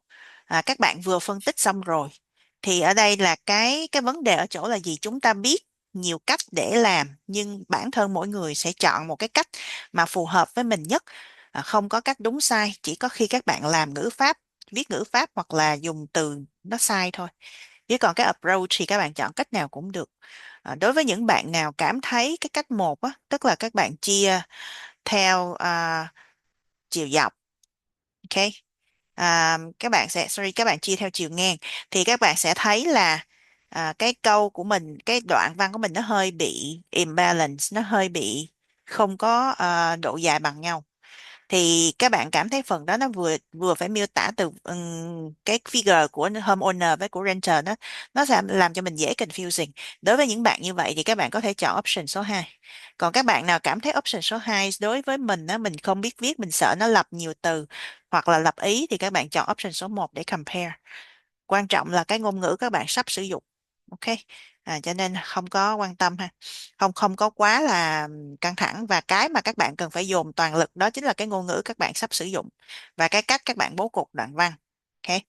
Speaker 4: Các bạn vừa phân tích xong rồi. Thì ở đây là cái vấn đề ở chỗ là gì? Chúng ta biết nhiều cách để làm, nhưng bản thân mỗi người sẽ chọn một cái cách mà phù hợp với mình nhất. Không có cách đúng sai, chỉ có khi các bạn làm ngữ pháp, viết ngữ pháp hoặc là dùng từ nó sai thôi. Chứ còn cái approach thì các bạn chọn cách nào cũng được. Đối với những bạn nào cảm thấy cái cách 1 á, tức là các bạn chia theo chiều dọc, ok, các bạn chia theo chiều ngang, thì các bạn sẽ thấy là cái câu của mình, cái đoạn văn của mình nó hơi bị imbalance, nó hơi bị không có độ dài bằng nhau. Thì các bạn cảm thấy phần đó nó vừa vừa phải miêu tả từ cái figure của homeowner với của renter, nó sẽ làm cho mình dễ confusing. Đối với những bạn như vậy thì các bạn có thể chọn option số 2. Còn các bạn nào cảm thấy option số 2 đối với mình á, mình không biết viết, mình sợ nó lặp nhiều từ hoặc là lặp ý, thì các bạn chọn option số 1 để compare. Quan trọng là cái ngôn ngữ các bạn sắp sử dụng, ok. Cho nên không có quan tâm ha, không không có quá là căng thẳng, và cái mà các bạn cần phải dồn toàn lực đó chính là cái ngôn ngữ các bạn sắp sử dụng và cái cách các bạn bố cục đoạn văn, ok.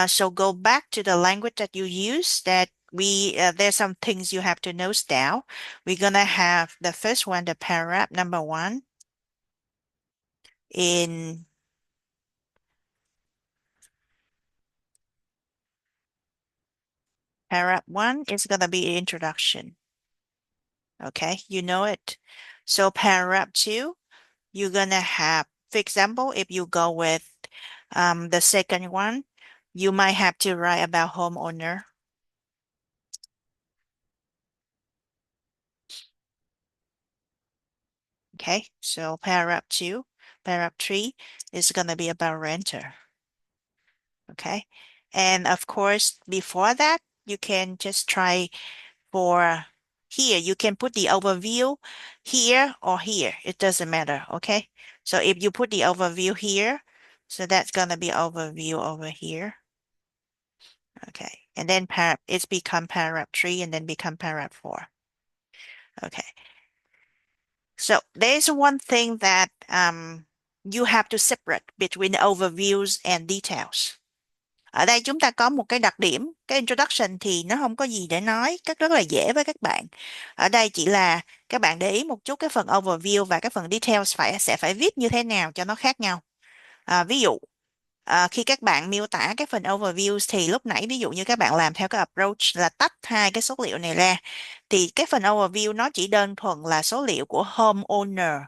Speaker 4: So go back to the language that you use, that there's some things you have to note down. We're gonna have the first one, the paragraph number 1 in paragraph 1 is gonna be introduction. Okay, you know it. So paragraph 2, you're gonna have, for example, if you go with the second one, you might have to write about homeowner. Okay, so paragraph 2, paragraph 3 is gonna be about renter. Okay, and of course, before that, you can just try for here. You can put the overview here or here. It doesn't matter. Okay, so if you put the overview here, so that's gonna be overview over here. Okay, and then it's become paragraph 3 and then become paragraph 4. Okay, so there's one thing that you have to separate between overviews and details. Ở đây chúng ta có một cái đặc điểm, cái introduction thì nó không có gì để nói, rất là dễ với các bạn. Ở đây chỉ là các bạn để ý một chút cái phần overview và cái phần details sẽ phải viết như thế nào cho nó khác nhau. Ví dụ khi các bạn miêu tả cái phần overview thì lúc nãy ví dụ như các bạn làm theo cái approach là tách hai cái số liệu này ra, thì cái phần overview nó chỉ đơn thuần là số liệu của homeowner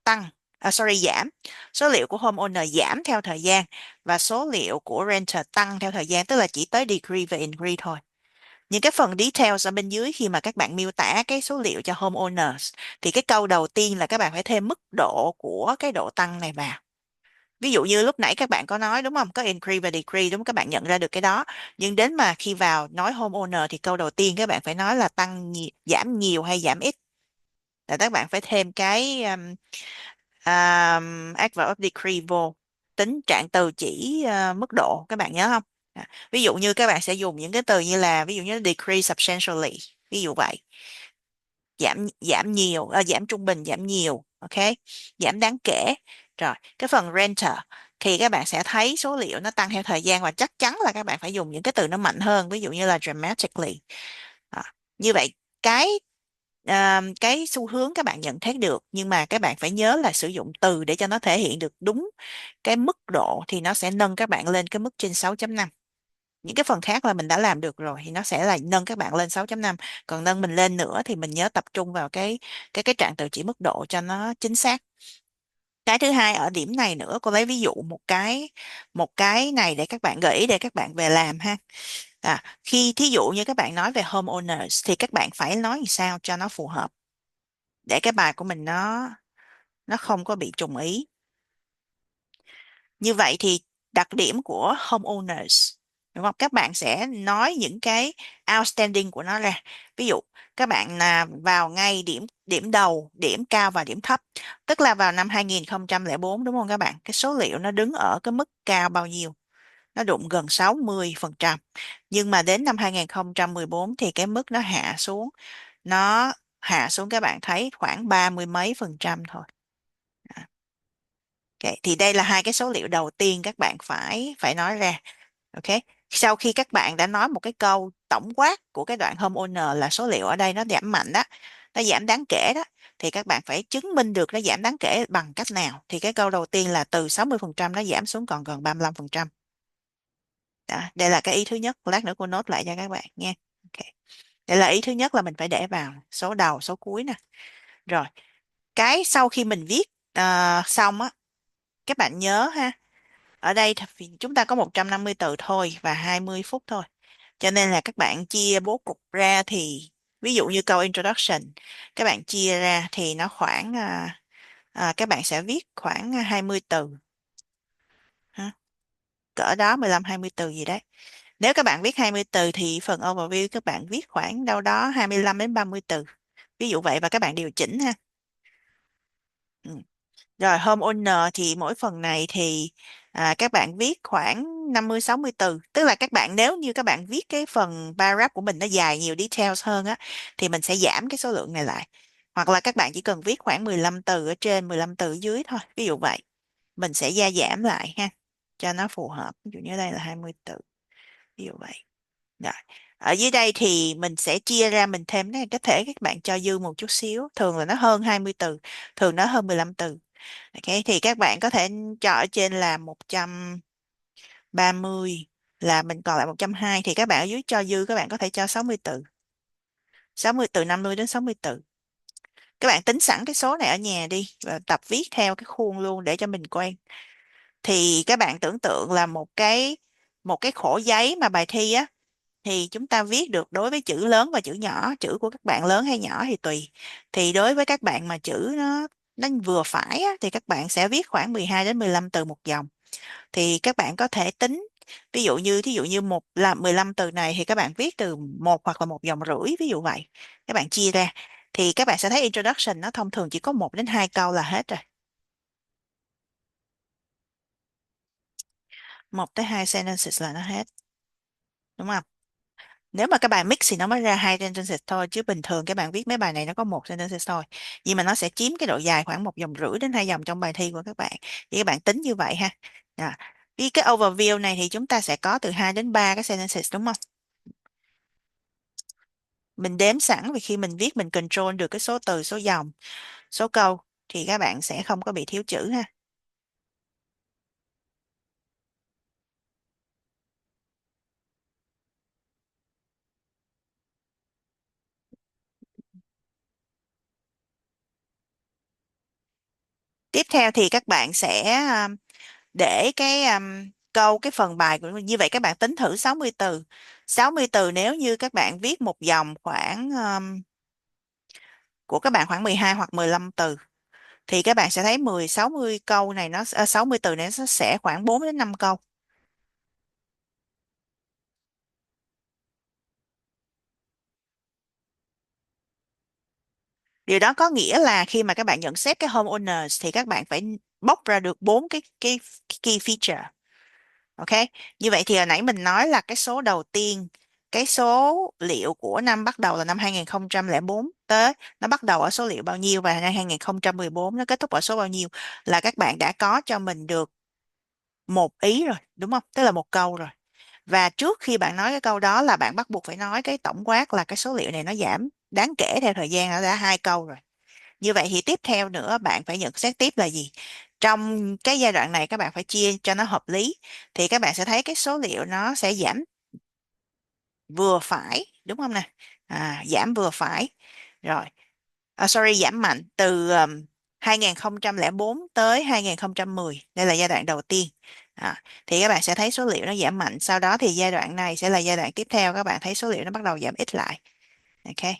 Speaker 4: tăng, giảm. Số liệu của homeowner giảm theo thời gian và số liệu của renter tăng theo thời gian, tức là chỉ tới decrease và increase thôi. Những cái phần details ở bên dưới khi mà các bạn miêu tả cái số liệu cho homeowners thì cái câu đầu tiên là các bạn phải thêm mức độ của cái độ tăng này vào. Ví dụ như lúc nãy các bạn có nói đúng không? Có increase và decrease đúng không? Các bạn nhận ra được cái đó. Nhưng đến mà khi vào nói homeowner thì câu đầu tiên các bạn phải nói là giảm nhiều hay giảm ít. Là các bạn phải thêm cái adverb of decrease vô. Tính trạng từ chỉ mức độ, các bạn nhớ không? Ví dụ như các bạn sẽ dùng những cái từ như là ví dụ như decrease substantially. Ví dụ vậy. Giảm nhiều, giảm trung bình, giảm nhiều, ok, giảm đáng kể. Rồi cái phần renter thì các bạn sẽ thấy số liệu nó tăng theo thời gian và chắc chắn là các bạn phải dùng những cái từ nó mạnh hơn, ví dụ như là dramatically. Như vậy cái xu hướng các bạn nhận thấy được, nhưng mà các bạn phải nhớ là sử dụng từ để cho nó thể hiện được đúng cái mức độ thì nó sẽ nâng các bạn lên cái mức trên 6.5. Những cái phần khác là mình đã làm được rồi thì nó sẽ là nâng các bạn lên 6.5. Còn nâng mình lên nữa thì mình nhớ tập trung vào cái trạng từ chỉ mức độ cho nó chính xác. Cái thứ hai ở điểm này nữa, cô lấy ví dụ một cái này để các bạn gợi ý để các bạn về làm ha. Khi thí dụ như các bạn nói về homeowners thì các bạn phải nói làm sao cho nó phù hợp để cái bài của mình nó không có bị trùng ý. Như vậy thì đặc điểm của homeowners, đúng không? Các bạn sẽ nói những cái outstanding của nó ra. Ví dụ các bạn vào ngay điểm đầu, điểm cao và điểm thấp. Tức là vào năm 2004 đúng không các bạn? Cái số liệu nó đứng ở cái mức cao bao nhiêu? Nó đụng gần 60%. Nhưng mà đến năm 2014 thì cái mức nó hạ xuống. Nó hạ xuống các bạn thấy khoảng 30 mấy % thôi. Okay. Thì đây là hai cái số liệu đầu tiên các bạn phải nói ra. Ok. Sau khi các bạn đã nói một cái câu tổng quát của cái đoạn homeowner là số liệu ở đây nó giảm mạnh đó, nó giảm đáng kể đó, thì các bạn phải chứng minh được nó giảm đáng kể bằng cách nào. Thì cái câu đầu tiên là từ 60% nó giảm xuống còn gần 35%. Đó, đây là cái ý thứ nhất. Lát nữa cô nốt lại cho các bạn nha. Ok. Đây là ý thứ nhất là mình phải để vào số đầu, số cuối nè. Rồi, cái sau khi mình viết xong á, các bạn nhớ ha, ở đây thì chúng ta có 150 từ thôi và 20 phút thôi. Cho nên là các bạn chia bố cục ra thì ví dụ như câu introduction, các bạn chia ra thì nó khoảng các bạn sẽ viết khoảng 20 từ. Ha, cỡ đó 15-20 từ gì đấy. Nếu các bạn viết 20 từ thì phần overview các bạn viết khoảng đâu đó 25 đến 30 từ. Ví dụ vậy và các bạn điều chỉnh ha. Ừ. Rồi homeowner thì mỗi phần này thì các bạn viết khoảng 50-60 từ. Tức là các bạn nếu như các bạn viết cái phần paragraph của mình nó dài nhiều details hơn á thì mình sẽ giảm cái số lượng này lại. Hoặc là các bạn chỉ cần viết khoảng 15 từ ở trên, 15 từ ở dưới thôi. Ví dụ vậy. Mình sẽ gia giảm lại ha cho nó phù hợp. Ví dụ như đây là 20 từ. Ví dụ vậy. Rồi. Ở dưới đây thì mình sẽ chia ra mình thêm cái thể các bạn cho dư một chút xíu. Thường là nó hơn 20 từ. Thường nó hơn 15 từ. Okay, thì các bạn có thể cho ở trên là 130 là mình còn lại 120 thì các bạn ở dưới cho dư các bạn có thể cho 60 từ. 60 từ 50 đến 60 từ. Các bạn tính sẵn cái số này ở nhà đi và tập viết theo cái khuôn luôn để cho mình quen. Thì các bạn tưởng tượng là một cái khổ giấy mà bài thi á thì chúng ta viết được đối với chữ lớn và chữ nhỏ, chữ của các bạn lớn hay nhỏ thì tùy. Thì đối với các bạn mà chữ nó vừa phải á, thì các bạn sẽ viết khoảng 12 đến 15 từ một dòng. Thì các bạn có thể tính ví dụ như một là 15 từ này thì các bạn viết từ một hoặc là một dòng rưỡi ví dụ vậy. Các bạn chia ra thì các bạn sẽ thấy introduction nó thông thường chỉ có 1 đến 2 câu là hết rồi. 1 tới 2 sentences là nó hết. Đúng không? Nếu mà các bạn mix thì nó mới ra 2 sentences thôi chứ bình thường các bạn viết mấy bài này nó có 1 sentences thôi. Nhưng mà nó sẽ chiếm cái độ dài khoảng 1 dòng rưỡi đến 2 dòng trong bài thi của các bạn. Thì các bạn tính như vậy ha. À, cái overview này thì chúng ta sẽ có từ 2 đến 3 cái sentences đúng không? Mình đếm sẵn vì khi mình viết mình control được cái số từ, số dòng, số câu thì các bạn sẽ không có bị thiếu chữ ha. Tiếp theo thì các bạn sẽ để cái phần bài của như vậy các bạn tính thử 60 từ. 60 từ nếu như các bạn viết một dòng khoảng của các bạn khoảng 12 hoặc 15 từ thì các bạn sẽ thấy 60 câu này 60 từ này nó sẽ khoảng 4 đến 5 câu. Điều đó có nghĩa là khi mà các bạn nhận xét cái homeowners thì các bạn phải bóc ra được 4 cái key feature. Ok, như vậy thì hồi nãy mình nói là cái số đầu tiên, cái số liệu của năm bắt đầu là năm 2004 tới, nó bắt đầu ở số liệu bao nhiêu và năm 2014 nó kết thúc ở số bao nhiêu là các bạn đã có cho mình được một ý rồi, đúng không? Tức là một câu rồi. Và trước khi bạn nói cái câu đó là bạn bắt buộc phải nói cái tổng quát là cái số liệu này nó giảm đáng kể theo thời gian, nó đã 2 câu rồi. Như vậy thì tiếp theo nữa bạn phải nhận xét tiếp là gì? Trong cái giai đoạn này các bạn phải chia cho nó hợp lý thì các bạn sẽ thấy cái số liệu nó sẽ giảm vừa phải, đúng không nè? Giảm vừa phải. Rồi. Sorry, giảm mạnh từ 2004 tới 2010. Đây là giai đoạn đầu tiên. Thì các bạn sẽ thấy số liệu nó giảm mạnh. Sau đó thì giai đoạn này sẽ là giai đoạn tiếp theo. Các bạn thấy số liệu nó bắt đầu giảm ít lại. Ok.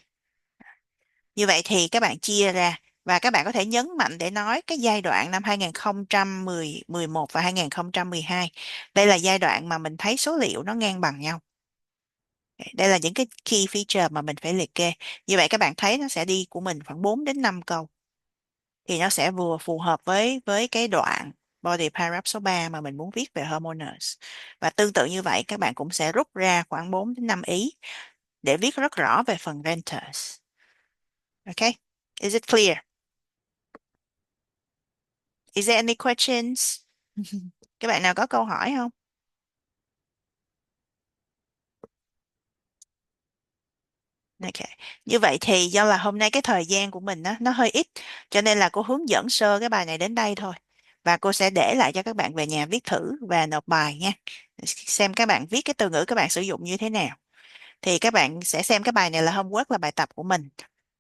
Speaker 4: Như vậy thì các bạn chia ra và các bạn có thể nhấn mạnh để nói cái giai đoạn năm 2011 và 2012. Đây là giai đoạn mà mình thấy số liệu nó ngang bằng nhau. Đây là những cái key feature mà mình phải liệt kê. Như vậy các bạn thấy nó sẽ đi của mình khoảng 4 đến 5 câu. Thì nó sẽ vừa phù hợp với cái đoạn body paragraph số 3 mà mình muốn viết về homeowners. Và tương tự như vậy các bạn cũng sẽ rút ra khoảng 4 đến 5 ý để viết rất rõ về phần renters. Okay? Is it clear? Is there any questions? Các bạn nào có câu hỏi không? Ok. Như vậy thì do là hôm nay cái thời gian của mình nó hơi ít cho nên là cô hướng dẫn sơ cái bài này đến đây thôi. Và cô sẽ để lại cho các bạn về nhà viết thử và nộp bài nha. Xem các bạn viết cái từ ngữ các bạn sử dụng như thế nào. Thì các bạn sẽ xem cái bài này là homework, là bài tập của mình.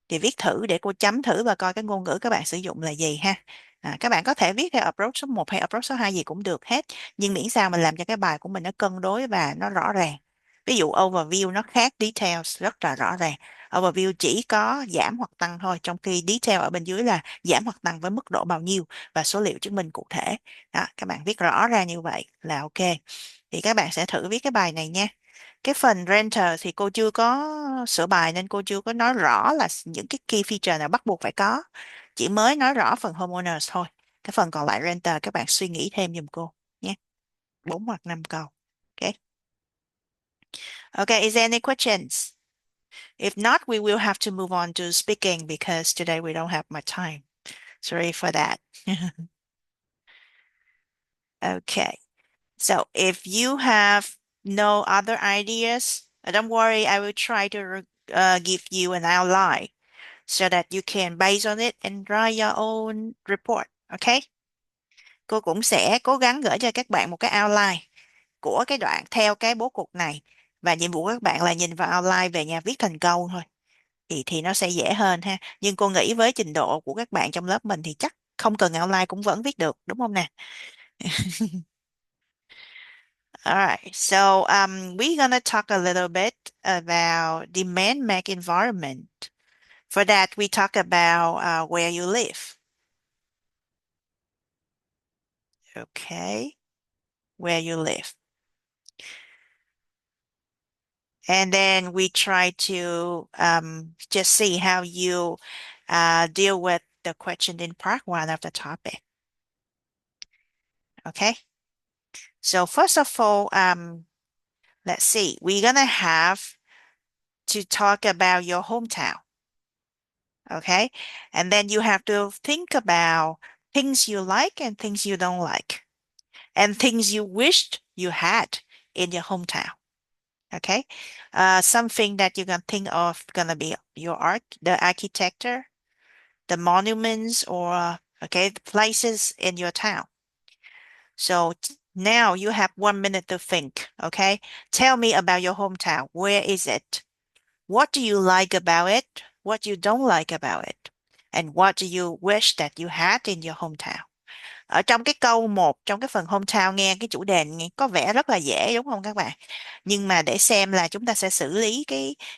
Speaker 4: Thì viết thử để cô chấm thử và coi cái ngôn ngữ các bạn sử dụng là gì ha. Các bạn có thể viết theo approach số 1 hay approach số 2 gì cũng được hết. Nhưng miễn sao mình làm cho cái bài của mình nó cân đối và nó rõ ràng. Ví dụ overview nó khác details rất là rõ ràng. Overview chỉ có giảm hoặc tăng thôi, trong khi detail ở bên dưới là giảm hoặc tăng với mức độ bao nhiêu và số liệu chứng minh cụ thể. Đó, các bạn viết rõ ra như vậy là ok. Thì các bạn sẽ thử viết cái bài này nha. Cái phần renter thì cô chưa có sửa bài nên cô chưa có nói rõ là những cái key feature nào bắt buộc phải có. Chỉ mới nói rõ phần homeowners thôi. Cái phần còn lại renter các bạn suy nghĩ thêm giùm cô nhé. 4 hoặc 5 câu. Ok. Okay, is there any questions? If not, we will have to move on to speaking because today we don't have much time. Sorry for that. Okay. So if you have no other ideas, don't worry, I will try to give you an outline so that you can base on it and write your own report. Okay? Cô cũng sẽ cố gắng gửi cho các bạn một cái outline của cái đoạn theo cái bố cục này. Và nhiệm vụ của các bạn là nhìn vào outline về nhà viết thành câu thôi. Thì nó sẽ dễ hơn ha. Nhưng cô nghĩ với trình độ của các bạn trong lớp mình thì chắc không cần outline cũng vẫn viết được, đúng không nè? All right, so we're gonna talk a little bit about the man-made environment. For that, we talk about where you live. Okay, where you live. And then we try to just see how you deal with the question in part one of the topic. Okay, so first of all, let's see, we're gonna have to talk about your hometown. Okay, and then you have to think about things you like and things you don't like, and things you wished you had in your hometown. Okay, something that you can think of gonna be your art, the architecture, the monuments, or okay, the places in your town. So now you have 1 minute to think. Okay, tell me about your hometown. Where is it? What do you like about it? What you don't like about it? And what do you wish that you had in your hometown? Ở trong cái câu một, trong cái phần hometown, nghe cái chủ đề nghe có vẻ rất là dễ đúng không các bạn? Nhưng mà để xem là chúng ta sẽ xử lý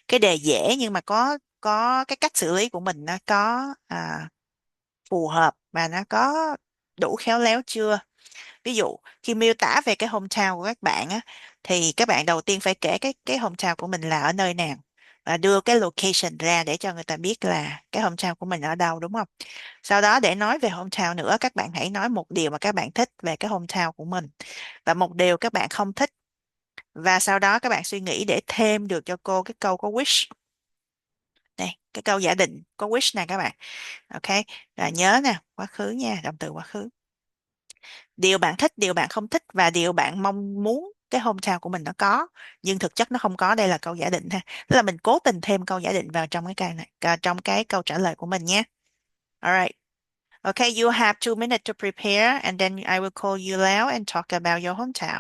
Speaker 4: cái đề dễ, nhưng mà có cái cách xử lý của mình nó có phù hợp và nó có đủ khéo léo chưa? Ví dụ khi miêu tả về cái hometown của các bạn á, thì các bạn đầu tiên phải kể cái hometown của mình là ở nơi nào và đưa cái location ra để cho người ta biết là cái hometown của mình ở đâu, đúng không? Sau đó để nói về hometown nữa, các bạn hãy nói một điều mà các bạn thích về cái hometown của mình và một điều các bạn không thích, và sau đó các bạn suy nghĩ để thêm được cho cô cái câu có wish. Đây, cái câu giả định có wish này các bạn. Ok, là nhớ nè, quá khứ nha, động từ quá khứ. Điều bạn thích, điều bạn không thích và điều bạn mong muốn cái hometown của mình nó có, nhưng thực chất nó không có. Đây là câu giả định ha. Tức là mình cố tình thêm câu giả định vào trong cái câu này, trong cái câu trả lời của mình nhé. Alright. Okay, you have 2 minutes to prepare and then I will call you out and talk about your hometown.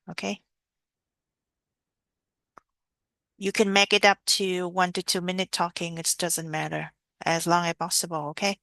Speaker 4: Okay. You can make it up to 1 to 2 minute talking. It doesn't matter as long as possible. Okay.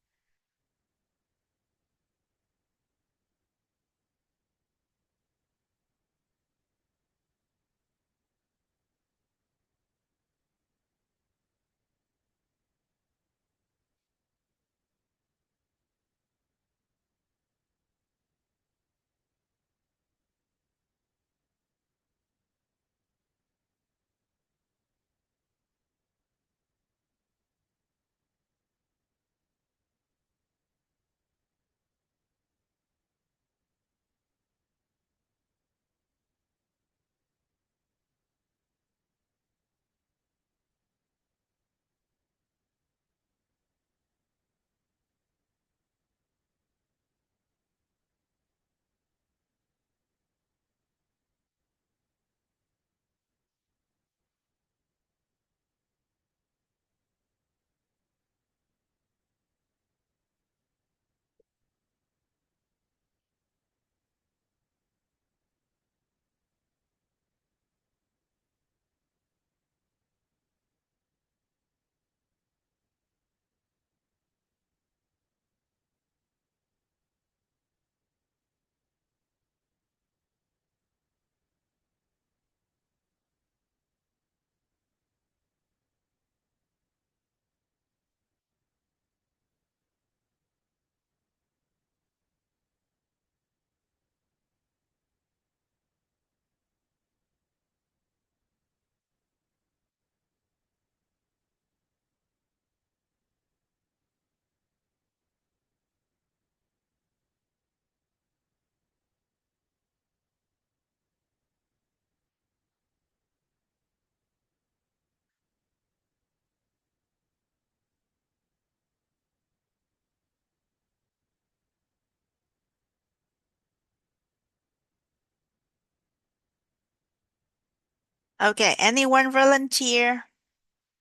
Speaker 4: Okay, anyone volunteer?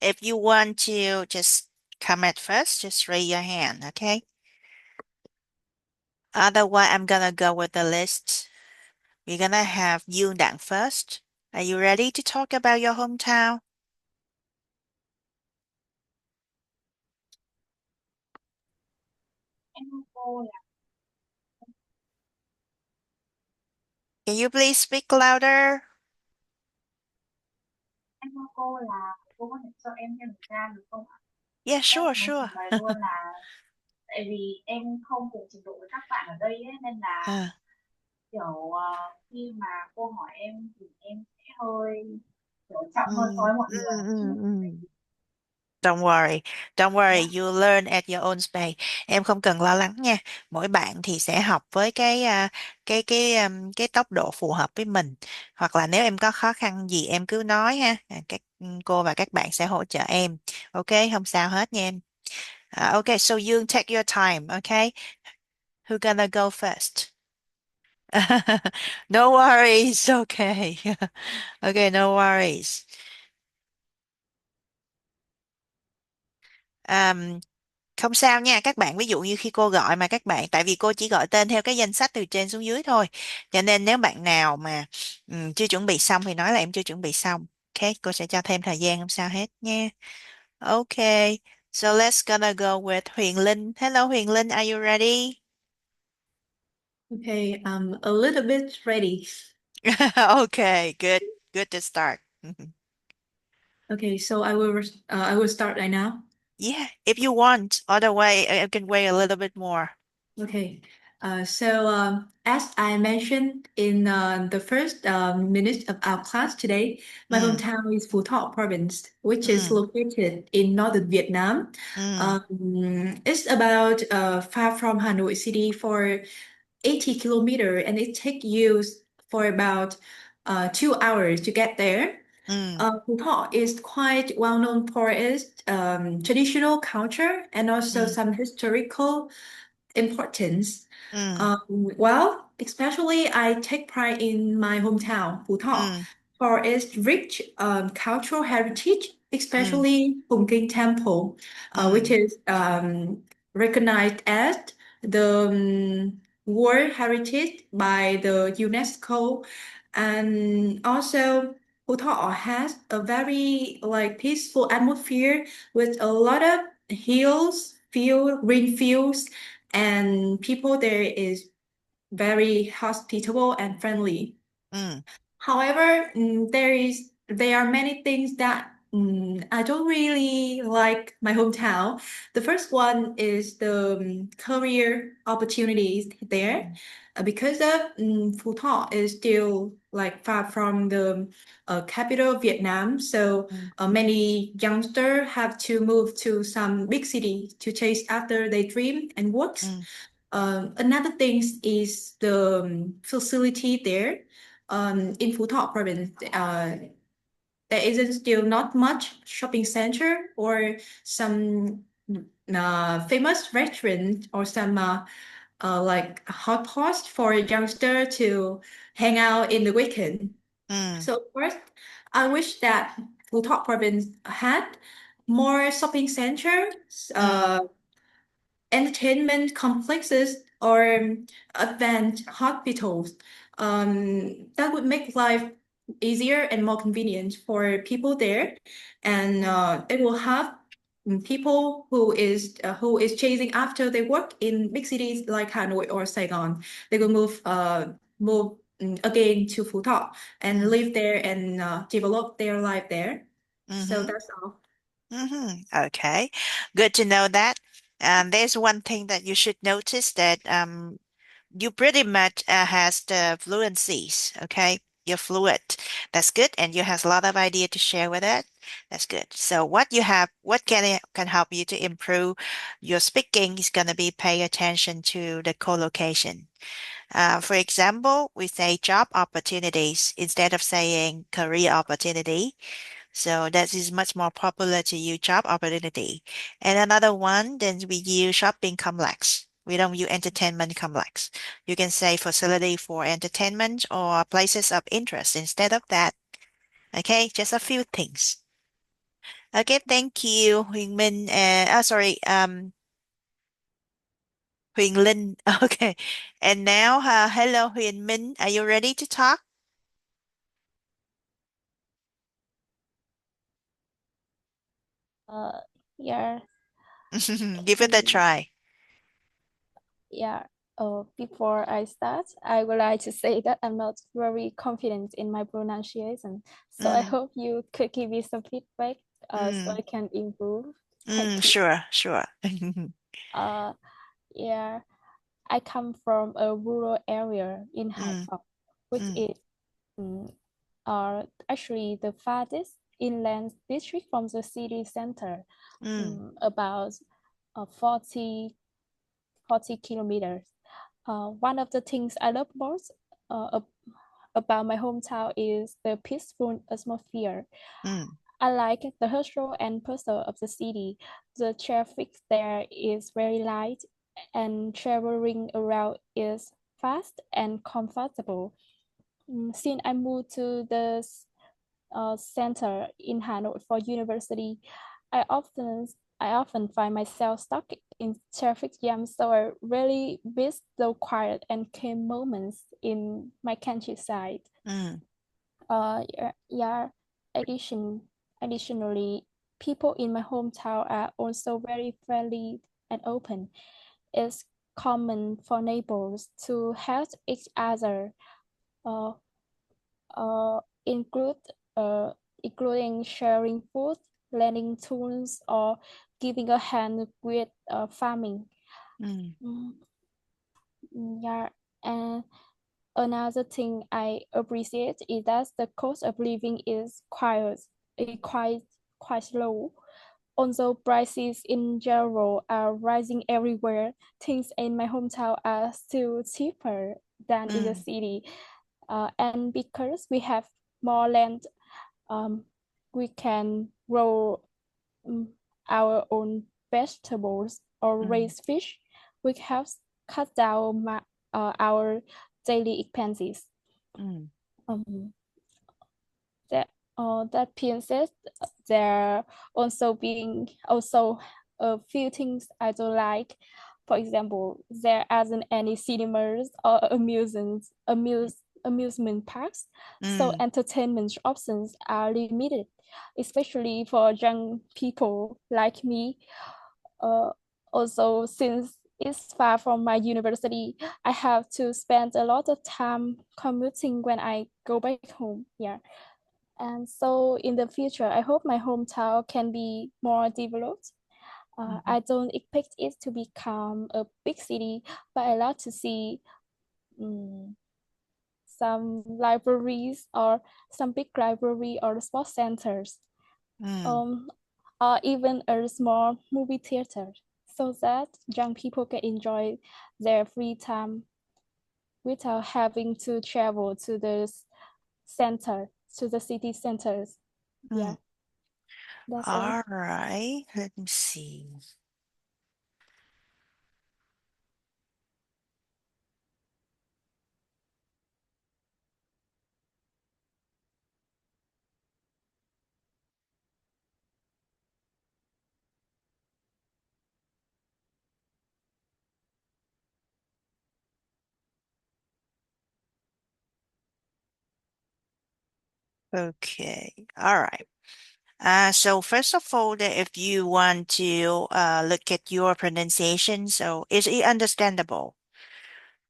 Speaker 4: If you want to just comment first, just raise your hand, okay? Otherwise, I'm gonna go with the list. We're gonna have Dương Đặng first. Are you ready to talk about your hometown?
Speaker 7: Em thưa cô là
Speaker 4: Can you please speak louder?
Speaker 7: em thưa cô là cô có thể cho em thêm thời gian được không ạ?
Speaker 4: Yeah,
Speaker 7: Em
Speaker 4: sure,
Speaker 7: muốn
Speaker 4: sure.
Speaker 7: trình bày luôn là tại vì em không cùng trình độ với các bạn ở đây ấy, nên là
Speaker 4: Uh,
Speaker 7: kiểu khi mà cô hỏi em thì em sẽ hơi kiểu chậm hơn so
Speaker 4: mm,
Speaker 7: với mọi người
Speaker 4: mm,
Speaker 7: một
Speaker 4: mm,
Speaker 7: chút.
Speaker 4: mm. Don't worry, don't worry,
Speaker 7: Dạ,
Speaker 4: you learn at your own pace. Em không cần lo lắng nha. Mỗi bạn thì sẽ học với cái tốc độ phù hợp với mình. Hoặc là nếu em có khó khăn gì em cứ nói ha. Các cô và các bạn sẽ hỗ trợ em. Ok, không sao hết nha em. Okay, so you take your time, okay? Who gonna go first? No worries, okay. Okay, no worries. Um, Không sao nha các bạn, ví dụ như khi cô gọi mà các bạn, tại vì cô chỉ gọi tên theo cái danh sách từ trên xuống dưới thôi, cho nên nếu bạn nào mà chưa chuẩn bị xong thì nói là em chưa chuẩn bị xong. Ok, cô sẽ cho thêm thời gian, không sao hết nha. Ok, so let's gonna go with Huyền Linh. Hello Huyền Linh, are you ready?
Speaker 6: Okay, I'm a little bit ready.
Speaker 4: Okay, good, good to start.
Speaker 6: Okay, so I will start right now.
Speaker 4: Yeah, if you want, otherwise I can wait a little bit more.
Speaker 6: Okay, as I mentioned in the first minute of our class today, my
Speaker 4: Mm,
Speaker 6: hometown is Phú Thọ province, which is
Speaker 4: mm,
Speaker 6: located in northern Vietnam.
Speaker 4: mm,
Speaker 6: It's about far from Hanoi city for 80 kilometer, and it takes you for about 2 hours to get there.
Speaker 4: mm,
Speaker 6: Phú Thọ is quite well known for its traditional culture and also
Speaker 4: mm,
Speaker 6: some historical importance.
Speaker 4: mm,
Speaker 6: Especially I take pride in my hometown, Phú Thọ,
Speaker 4: mm,
Speaker 6: for its rich cultural heritage,
Speaker 4: mm,
Speaker 6: especially Hùng Kinh Temple, which
Speaker 4: mm,
Speaker 6: is recognized as the World Heritage by the UNESCO. And also, Phú Thọ has a very like peaceful atmosphere with a lot of green fields, and people there is very hospitable and friendly.
Speaker 4: mm,
Speaker 6: However, there are many things that I don't really like my hometown. The first one is the career opportunities there, because of Phú Thọ is still like far from the capital of Vietnam. So
Speaker 4: mm,
Speaker 6: many youngsters have to move to some big city to chase after their dream and works.
Speaker 4: mm,
Speaker 6: Another thing is the facility there. In Phú Thọ province, there isn't still not much shopping center or some famous restaurant or some like hot post for a youngster to hang out in the weekend.
Speaker 4: mm,
Speaker 6: So first, I wish that Phú Thọ province had more shopping centers,
Speaker 4: mm,
Speaker 6: entertainment complexes, or advanced hospitals. That would make life easier and more convenient for people there, and
Speaker 4: mm,
Speaker 6: it will have people who is chasing after they work in big cities like Hanoi or Saigon. They will move again to Phú Thọ and
Speaker 4: mm,
Speaker 6: live there and develop their life there. So
Speaker 4: mm-hmm,
Speaker 6: that's all.
Speaker 4: mm-hmm. Okay, good to know that. There's one thing that you should notice that you pretty much has the fluencies. Okay, you're fluent. That's good, and you has a lot of idea to share with it. That's good. So what you have, what can help you to improve your speaking is gonna be pay attention to the collocation. For example, we say job opportunities instead of saying career opportunity. So that is much more popular to use job opportunity. And another one, then we use shopping complex. We don't use entertainment complex. You can say facility for entertainment or places of interest instead of that. Okay, just a few things. Okay, thank you, Huỳnh Minh. Sorry, Huỳnh Linh. Okay, and now, hello, Huỳnh Minh. Are you ready to talk?
Speaker 3: Uh, yeah,
Speaker 4: Give it a try.
Speaker 3: yeah. Before I start, I would like to say that I'm not very confident in my pronunciation. So I
Speaker 4: Mm,
Speaker 3: hope you could give me some feedback, so I
Speaker 4: mm,
Speaker 3: can improve. Thank you.
Speaker 4: sure, sure.
Speaker 3: Uh, yeah, I come from a rural area in Hải
Speaker 4: Mm,
Speaker 3: Phòng, which
Speaker 4: mm,
Speaker 3: is actually the farthest inland district from the city center,
Speaker 4: mm,
Speaker 3: about 40 kilometers. One of the things I love most about my hometown is the peaceful atmosphere.
Speaker 4: mm,
Speaker 3: I like the hustle and bustle of the city. The traffic there is very light, and traveling around is fast and comfortable. Since I moved to the center in Hanoi for university, I often I often find myself stuck in traffic jams, so I really miss the quiet and calm moments in my countryside.
Speaker 4: mm,
Speaker 3: Yeah. Additionally, people in my hometown are also very friendly and open. It's common for neighbors to help each other, uh, uh, include uh, including sharing food, lending tools, or giving a hand with farming.
Speaker 4: mm,
Speaker 3: Mm, yeah, and another thing I appreciate is that the cost of living is quite low. Although prices in general are rising everywhere, things in my hometown are still cheaper than in the
Speaker 4: mm,
Speaker 3: city. And because we have more land, um, we can grow um, our own vegetables or
Speaker 4: mm,
Speaker 3: raise fish, which helps cut down our daily expenses.
Speaker 4: mm,
Speaker 3: Um, that being said, there also a few things I don't like. For example, there aren't any cinemas or amusement parks, so
Speaker 4: mm,
Speaker 3: entertainment options are limited, especially for young people like me. Uh, Also, since it's far from my university, I have to spend a lot of time commuting when I go back home. Yeah. And so in the future, I hope my hometown can be more developed.
Speaker 4: mhm,
Speaker 3: I don't expect it to become a big city, but I love to see um, some libraries or some big library or sports centers,
Speaker 4: mm,
Speaker 3: um, or even a small movie theater, so that young people can enjoy their free time without having to travel to the center, to the city centers. Yeah,
Speaker 4: mm.
Speaker 3: that's all.
Speaker 4: All right, let me see. Okay, all right. So first of all, if you want to look at your pronunciation, so is it understandable?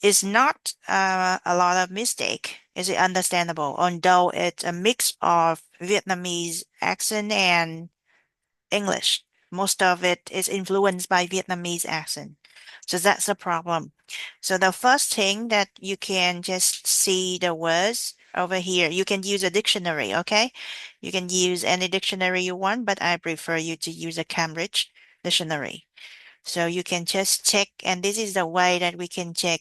Speaker 4: It's not a lot of mistake. Is it understandable? Although it's a mix of Vietnamese accent and English. Most of it is influenced by Vietnamese accent. So that's a problem. So the first thing that you can just see the words over here. You can use a dictionary, okay? You can use any dictionary you want, but I prefer you to use a Cambridge dictionary. So you can just check, and this is the way that we can check.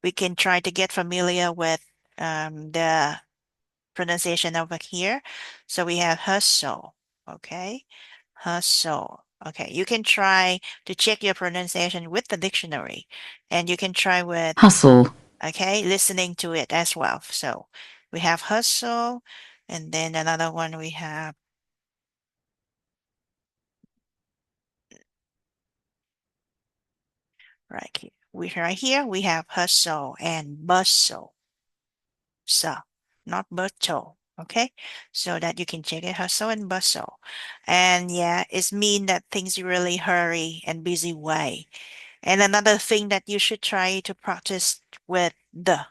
Speaker 4: We can try to get familiar with the pronunciation over here. So we have hustle, okay? Hustle. Okay, you can try to check your pronunciation with the dictionary, and you can try with
Speaker 8: hustle,
Speaker 4: Okay, listening to it as well. So we have hustle, and then another one we have right here we have hustle and bustle. So not bustle. Okay, so that you can check it, hustle and bustle. And yeah, it's mean that things really hurry and busy way. And another thing that you should try to practice with with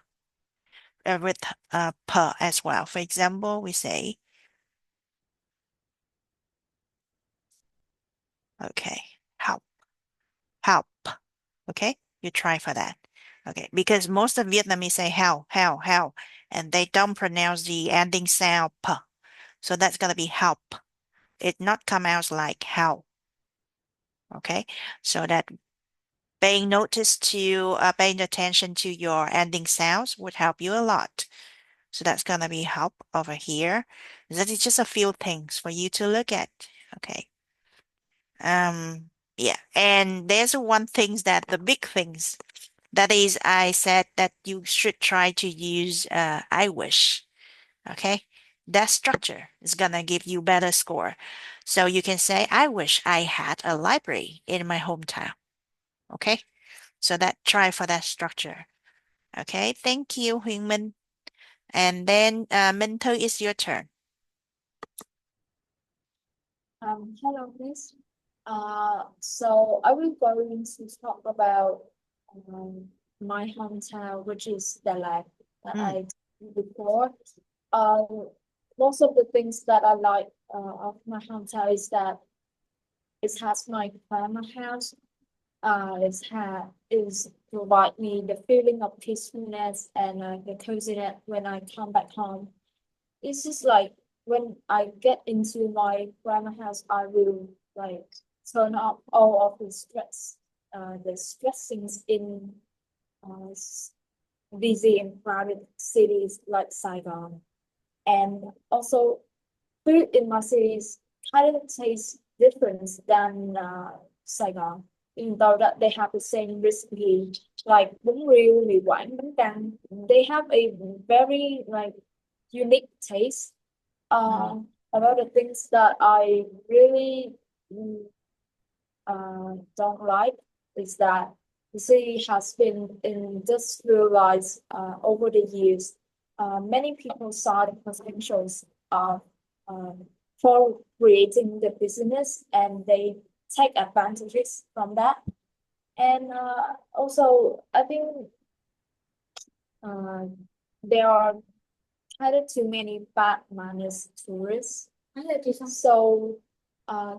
Speaker 4: per as well. For example, we say, okay, help, help. Okay, you try for that. Okay, because most of Vietnamese say how, and they don't pronounce the ending sound p. So that's gonna be help. It not come out like how. Okay, so that paying attention to your ending sounds would help you a lot. So that's gonna be help over here. That is just a few things for you to look at. Okay. Yeah, and there's one things that the big things that is I said that you should try to use I wish. Okay. That structure is gonna give you better score. So you can say, I wish I had a library in my hometown. Okay. So that try for that structure. Okay. Thank you, Huỳnh Minh. And then Minh Thư, it's your turn.
Speaker 5: Hello, Miss. So I will going to talk about my hometown, which is Đà Lạt, that I did before. Most of the things that I like of my hometown is that it has my grandma house. Is provide me the feeling of peacefulness and the coziness when I come back home. It's just like when I get into my grandma house, I will like turn off all of the stressings in uh, busy and crowded cities like Saigon. And also, food in my cities kind of tastes different than Saigon, even though that they have the same recipe like bún riêu, mì Quảng, bánh căn. They have a very like unique taste. About the things that I really don't like is that the city has been industrialized over the years. Many people saw the potentials of for creating the business and they take advantages from that. And also, I think there are kind of too many bad manners tourists. So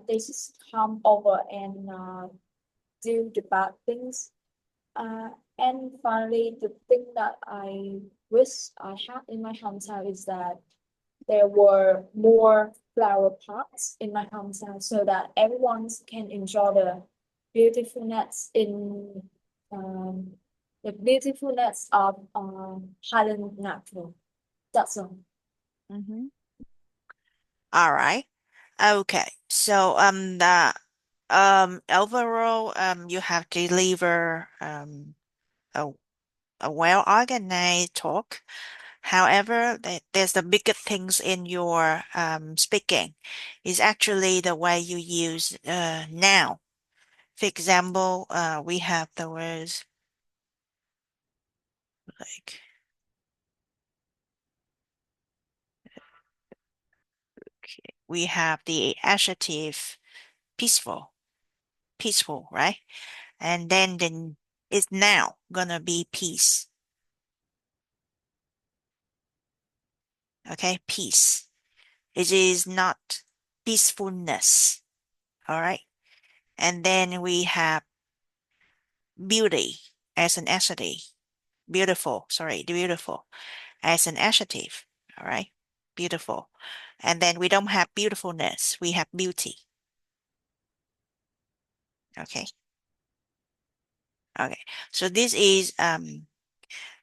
Speaker 5: they just come over and do the bad things. And finally, the thing that I wish I had in my hometown is that there were more flower pots in my hometown so that everyone can enjoy beautifulness in um, the beautifulness of Highland natural. That's all.
Speaker 4: All right. Okay. So the overall you have deliver a well organized talk. However, there's the bigger things in your speaking is actually the way you use now. For example, we have the words like okay, we have the adjective peaceful, peaceful, right? And then it's now gonna be peace. Okay, peace. It is not peacefulness. All right. And then we have beauty as an adjective. Beautiful, sorry, beautiful as an adjective. All right. Beautiful. And then we don't have beautifulness, we have beauty. Okay. Okay. So this is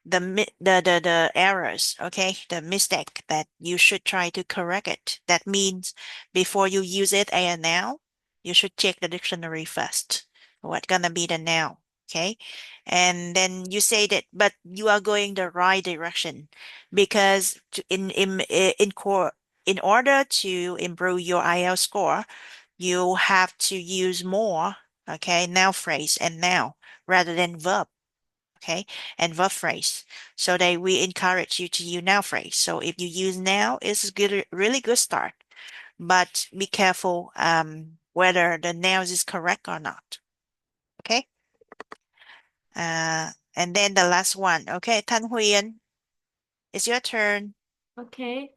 Speaker 4: the errors, okay, the mistake that you should try to correct it. That means before you use it as a noun, you should check the dictionary first. What gonna be the noun? Okay. And then you say that, but you are going the right direction because in order to improve your IELTS score, you have to use more, okay, now phrase and now rather than verb, okay, and verb phrase. So we encourage you to use now phrase. So if you use now, it's a good, really good start. But be careful whether the nouns is correct or not. Okay. And then the last one. Okay, Thanh Huyền, it's your turn.
Speaker 2: Okay.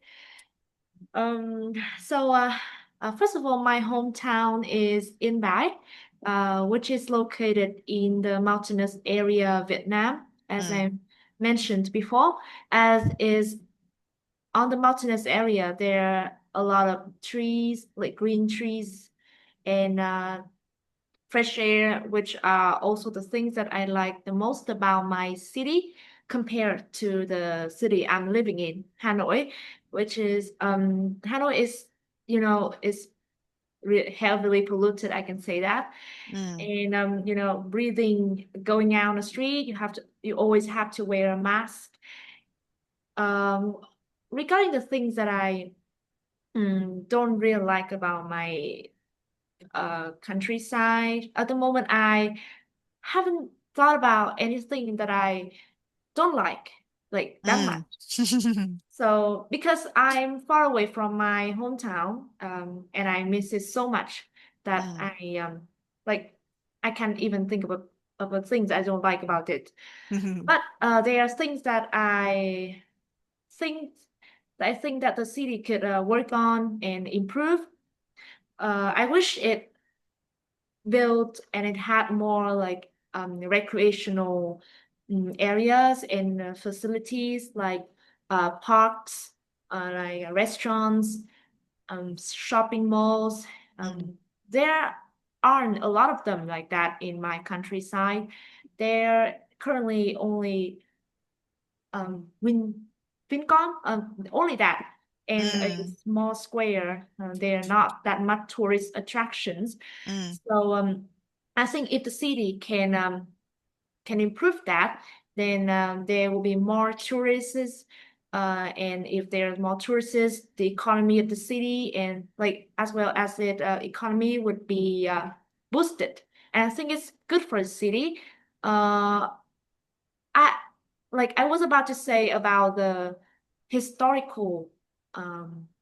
Speaker 2: So first of all, my hometown is Yên Bái, which is located in the mountainous area of Vietnam, as I mentioned before. As is on the mountainous area, there are a lot of trees, like green trees, and fresh air, which are also the things that I like the most about my city compared to the city I'm living in, Hanoi, which is Hanoi is, is heavily polluted, I can say that. And breathing, going out on the street, you always have to wear a mask. Regarding the things that I don't really like about my countryside. At the moment, I haven't thought about anything that I don't like that much. So because I'm far away from my hometown, and I miss it so much that like I can't even think about things I don't like about it. But there are things that think I think that the city could work on and improve. I wish it built and it had more like recreational areas and facilities like parks, like restaurants, shopping malls. There aren't a lot of them like that in my countryside. There currently only Vincom, only that. And a small square. There are not that much tourist attractions. So I think if the city can improve that, then there will be more tourists. And if there are more tourists, the economy of the city and like as well as the economy would be boosted. And I think it's good for the city. I I was about to say about the historical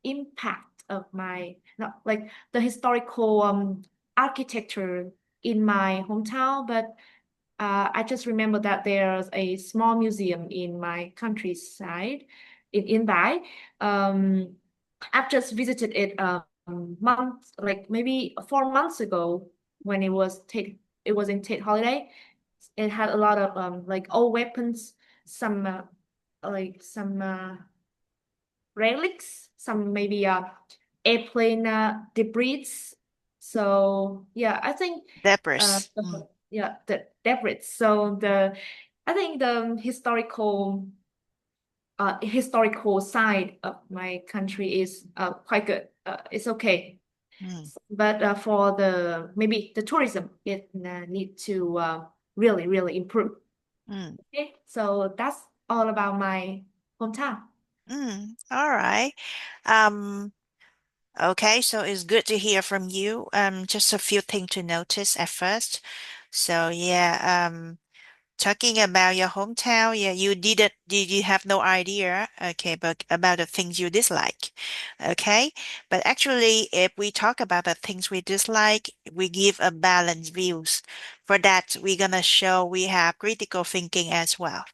Speaker 2: impact of my no, like the historical architecture in my hometown, but I just remember that there's a small museum in my countryside in Yên Bái. I've just visited it months, like maybe 4 months ago when it was in Tate holiday. It had a lot of like old weapons, some some relics, some maybe airplane debris. So yeah, I think
Speaker 4: Debris.
Speaker 2: yeah, the debris. So I think the historical side of my country is quite good. It's okay. But for maybe the tourism, it need to really, really improve. Okay, so that's all about my hometown.
Speaker 4: All right. Okay, so it's good to hear from you. Just a few things to notice at first. So yeah, talking about your hometown, yeah, did you have no idea, okay, but about the things you dislike, okay? But actually, if we talk about the things we dislike, we give a balanced views. For that, we're gonna show we have critical thinking as well.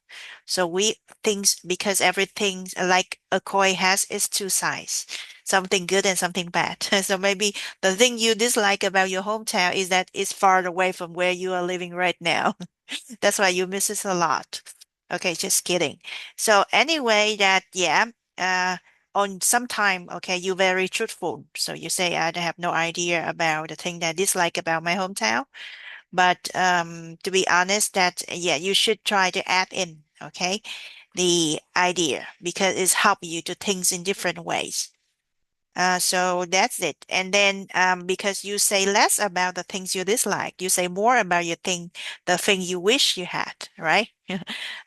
Speaker 4: So we think because everything like a coin has its two sides, something good and something bad. So maybe the thing you dislike about your hometown is that it's far away from where you are living right now. That's why you miss it a lot. Okay, just kidding. So anyway, yeah, uh, on some time, okay, you're very truthful. So you say I have no idea about the thing that I dislike about my hometown. But to be honest, that yeah, you should try to add in, okay, the idea because it's help you to think in different ways. So that's it. And then because you say less about the things you dislike, you say more about the thing you wish you had, right?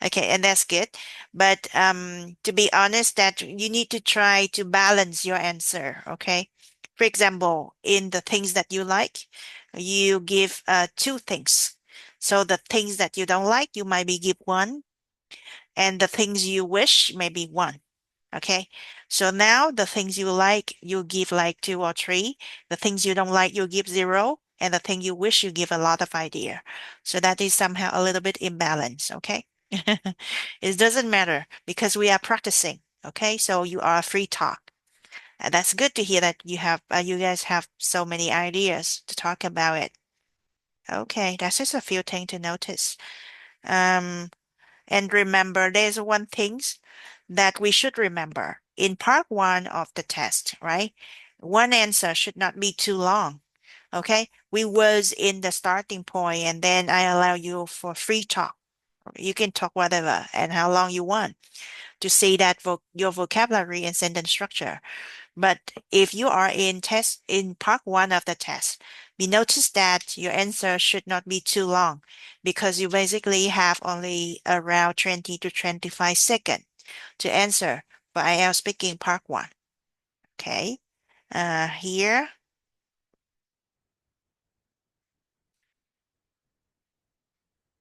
Speaker 4: Okay, and that's good. But to be honest, that you need to try to balance your answer, okay? For example, in the things that you like, you give two things. So the things that you don't like, you maybe give one, and the things you wish, maybe one. Okay. So now the things you like, you give like 2 or 3. The things you don't like, you give 0. And the thing you wish, you give a lot of idea. So that is somehow a little bit imbalance. Okay. It doesn't matter because we are practicing. Okay. So you are free talk. That's good to hear that you guys have so many ideas to talk about it. Okay. That's just a few things to notice. Um, and remember, there's one thing that we should remember in part 1 of the test, right? One answer should not be too long. Okay. We was in the starting point and then I allow you for free talk. You can talk whatever and how long you want to see that your vocabulary and sentence structure. But if you are in part 1 of the test, we notice that your answer should not be too long because you basically have only around 20 to 25 seconds to answer for IELTS speaking part 1. Okay. Here.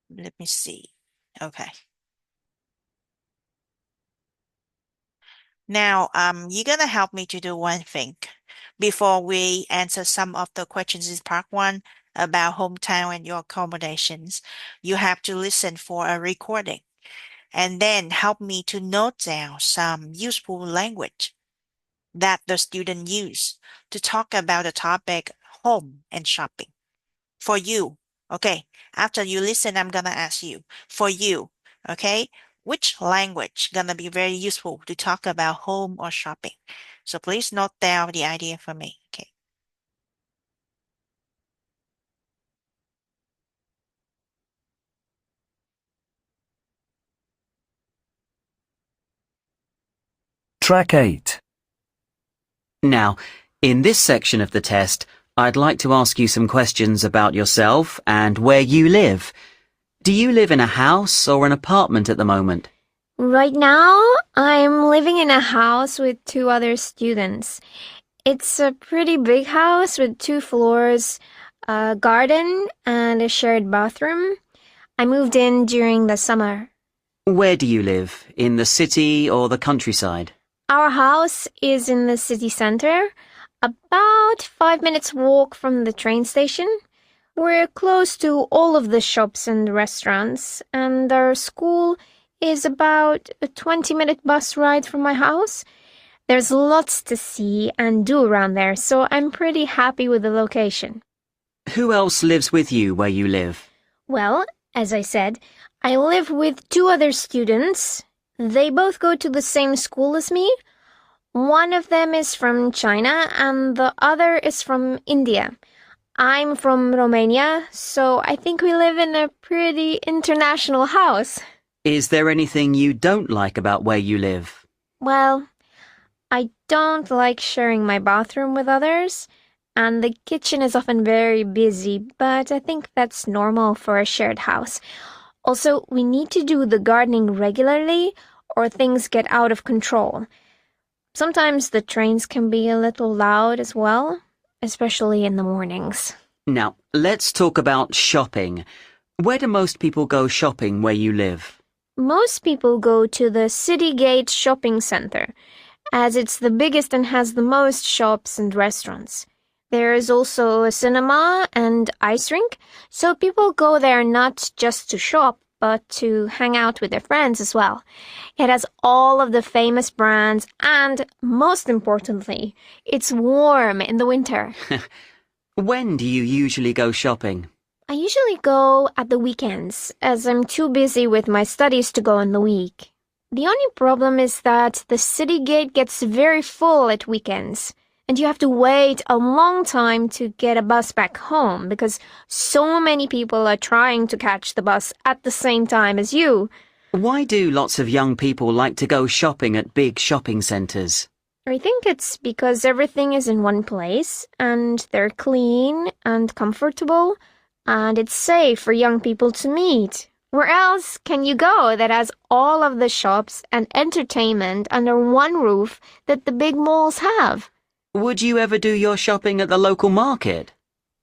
Speaker 4: Let me see. Okay. Now, you're gonna help me to do one thing before we answer some of the questions in part 1 about hometown and your accommodations. You have to listen for a recording and then help me to note down some useful language that the student use to talk about the topic home and shopping. For you, okay? After you listen, I'm gonna ask you, for you, okay? Which language gonna be very useful to talk about home or shopping? So please note down the idea for me, okay?
Speaker 8: Track 8. Now, in this section of the test, I'd like to ask you some questions about yourself and where you live. Do you live in a house or an apartment at the moment?
Speaker 9: Right now, I'm living in a house with 2 other students. It's a pretty big house with 2 floors, a garden, and a shared bathroom. I moved in during the summer.
Speaker 8: Where do you live? In the city or the countryside?
Speaker 9: Our house is in the city center, about 5 minutes walk from the train station. We're close to all of the shops and restaurants, and our school is about a 20-minute bus ride from my house. There's lots to see and do around there, so I'm pretty happy with the location.
Speaker 8: Who else lives with you where you live?
Speaker 9: Well, as I said, I live with 2 other students. They both go to the same school as me. One of them is from China and the other is from India. I'm from Romania, so I think we live in a pretty international house.
Speaker 8: Is there anything you don't like about where you live?
Speaker 9: Well, I don't like sharing my bathroom with others, and the kitchen is often very busy, but I think that's normal for a shared house. Also, we need to do the gardening regularly, or things get out of control. Sometimes the trains can be a little loud as well, especially in the mornings.
Speaker 8: Now, let's talk about shopping. Where do most people go shopping where you live?
Speaker 9: Most people go to the City Gate shopping center, as it's the biggest and has the most shops and restaurants. There is also a cinema and ice rink, so people go there not just to shop, but to hang out with their friends as well. It has all of the famous brands and, most importantly, it's warm in the winter.
Speaker 8: When do you usually go shopping?
Speaker 9: I usually go at the weekends, as I'm too busy with my studies to go in the week. The only problem is that the city gate gets very full at weekends, and you have to wait a long time to get a bus back home because so many people are trying to catch the bus at the same time as you.
Speaker 8: Why do lots of young people like to go shopping at big shopping centres?
Speaker 9: I think it's because everything is in one place and they're clean and comfortable and it's safe for young people to meet. Where else can you go that has all of the shops and entertainment under one roof that the big malls have?
Speaker 8: Would you ever do your shopping at the local market?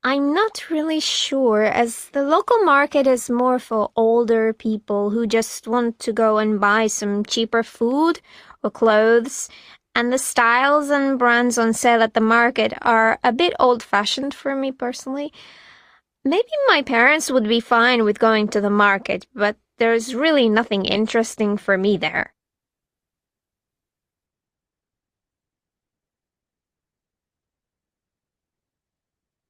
Speaker 9: I'm not really sure, as the local market is more for older people who just want to go and buy some cheaper food or clothes, and the styles and brands on sale at the market are a bit old-fashioned for me personally. Maybe my parents would be fine with going to the market, but there's really nothing interesting for me there.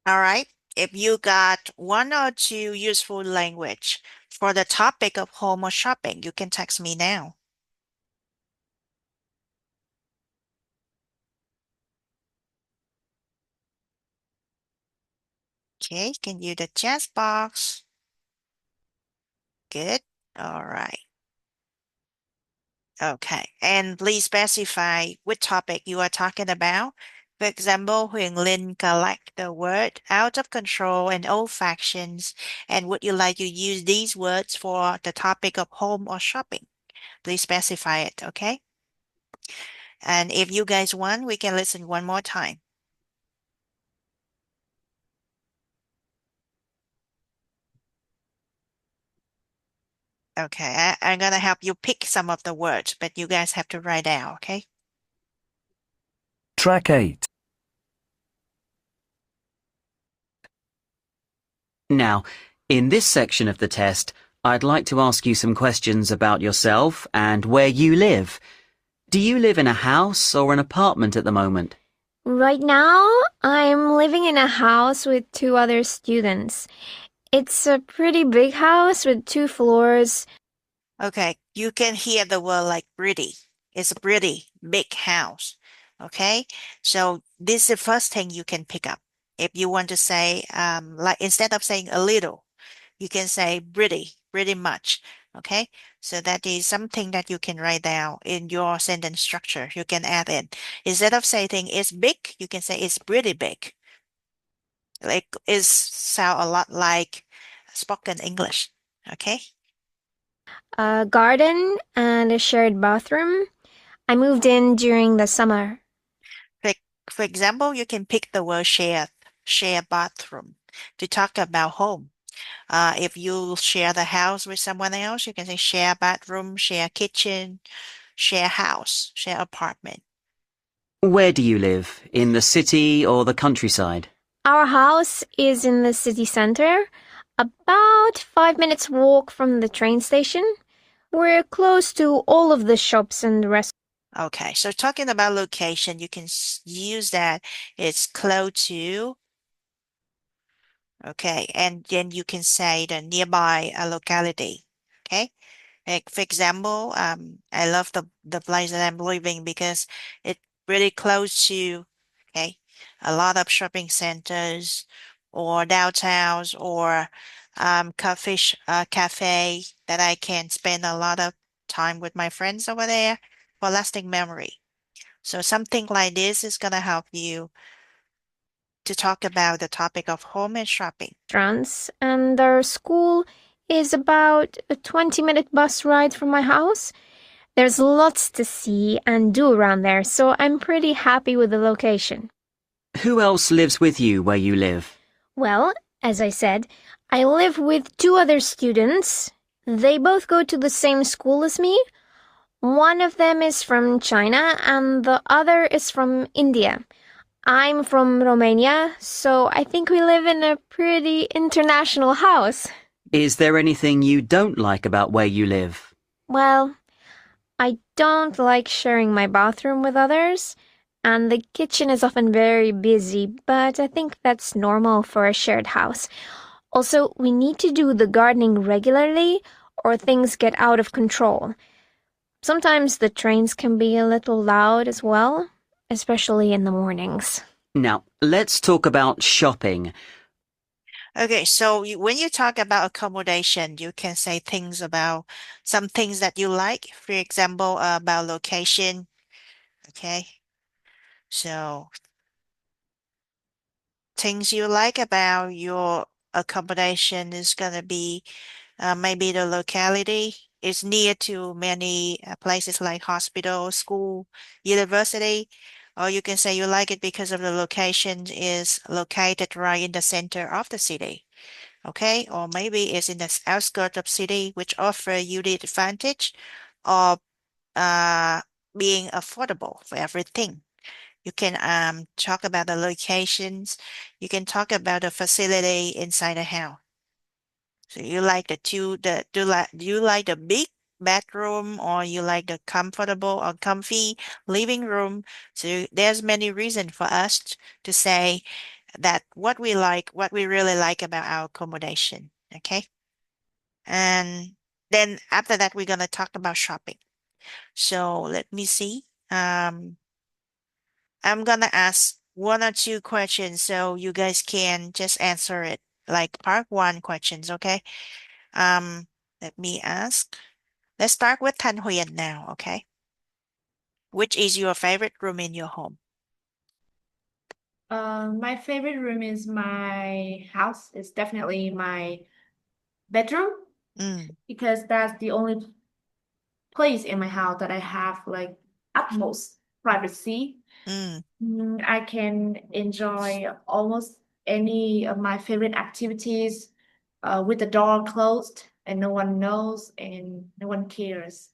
Speaker 4: All right. If you got one or two useful language for the topic of home or shopping, you can text me now. Okay, can you the chat box? Good. All right. Okay, and please specify which topic you are talking about. For example, Huyền Linh collect the word out of control and old factions, and would you like to use these words for the topic of home or shopping? Please specify it, okay? And if you guys want, we can listen one more time. Okay, I'm gonna help you pick some of the words, but you guys have to write down, okay?
Speaker 10: Track 8.
Speaker 8: Now, in this section of the test, I'd like to ask you some questions about yourself and where you live. Do you live in a house or an apartment at the moment?
Speaker 9: Right now, I'm living in a house with two other students. It's a pretty big house with 2 floors.
Speaker 4: Okay, you can hear the word like pretty. It's a pretty big house. Okay, so this is the first thing you can pick up. If you want to say, like instead of saying a little, you can say pretty much. Okay, so that is something that you can write down in your sentence structure. You can add in. Instead of saying it's big, you can say it's pretty big. Like it sound a lot like spoken English. Okay.
Speaker 9: A garden, and a shared bathroom. I moved in during the summer.
Speaker 4: For, for example, you can pick the word share bathroom to talk about home. If you share the house with someone else, you can say share bathroom, share kitchen, share house, share apartment.
Speaker 8: Where do you live? In the city or the countryside?
Speaker 9: Our house is in the city center, about 5 minutes walk from the train station. We're close to all of the shops and restaurants.
Speaker 4: Okay, so talking about location, you can use that. It's close to. Okay, and then you can say the nearby locality. Okay. Like for example, I love the place that I'm living because it's really close to, okay, a lot of shopping centers or downtowns or cafe that I can spend a lot of time with my friends over there for lasting memory. So something like this is gonna help you to talk about the topic of home and shopping.
Speaker 9: And our school is about a 20-minute bus ride from my house. There's lots to see and do around there, so I'm pretty happy with the location.
Speaker 8: Who else lives with you where you live?
Speaker 9: Well, as I said, I live with two other students. They both go to the same school as me. One of them is from China and the other is from India. I'm from Romania, so I think we live in a pretty international house.
Speaker 8: Is there anything you don't like about where you live?
Speaker 9: Well, I don't like sharing my bathroom with others, and the kitchen is often very busy, but I think that's normal for a shared house. Also, we need to do the gardening regularly, or things get out of control. Sometimes the trains can be a little loud as well, especially in the mornings.
Speaker 8: Now, let's talk about shopping.
Speaker 4: Okay, so when you talk about accommodation, you can say things about some things that you like. For example, about location. Okay. So things you like about your accommodation is gonna be maybe the locality is near to many places like hospital, school, university, or you can say you like it because of the location is located right in the center of the city. Okay, or maybe it's in the outskirts of city, which offer you the advantage of uh, being affordable for everything. You can talk about the locations. You can talk about the facility inside the house. So you like do you like the big bedroom or you like the comfortable or comfy living room? So there's many reasons for us to say that what we really like about our accommodation. Okay. And then after that, we're gonna talk about shopping. So let me see. I'm gonna ask one or two questions so you guys can just answer it like part one questions, okay? Um, Let me ask. Let's start with Tan Huyen now, okay? Which is your favorite room in your home?
Speaker 2: My favorite room is my house. It's definitely my bedroom
Speaker 4: Mm,
Speaker 2: because that's the only place in my house that I have like utmost privacy.
Speaker 4: mm,
Speaker 2: I can enjoy almost any of my favorite activities with the door closed and no one knows and no one cares.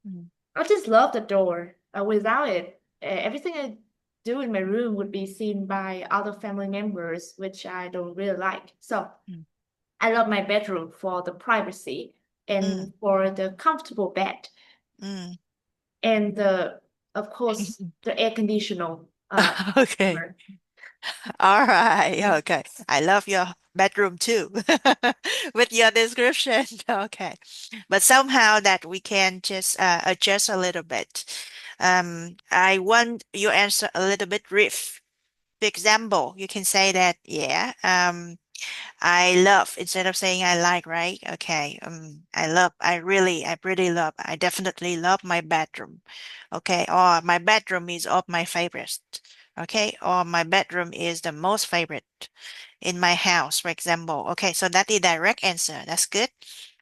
Speaker 4: mm,
Speaker 2: I just love the door. Without it, everything I do in my room would be seen by other family members, which I don't really like. So
Speaker 4: mm,
Speaker 2: I love my bedroom for the privacy
Speaker 4: mm,
Speaker 2: and for the comfortable bed
Speaker 4: mm.
Speaker 2: and of course, the air conditioner.
Speaker 4: Okay. All right. Okay. I love your bedroom too, with your description. Okay. But somehow that we can just adjust a little bit. I want your answer a little bit brief. For example, you can say that, yeah, I love instead of saying I like, right? Okay. I really love, I definitely love my bedroom. Okay. Or my bedroom is of my favorites. Okay. Or my bedroom is the most favorite in my house, for example. Okay. So that is direct answer. That's good.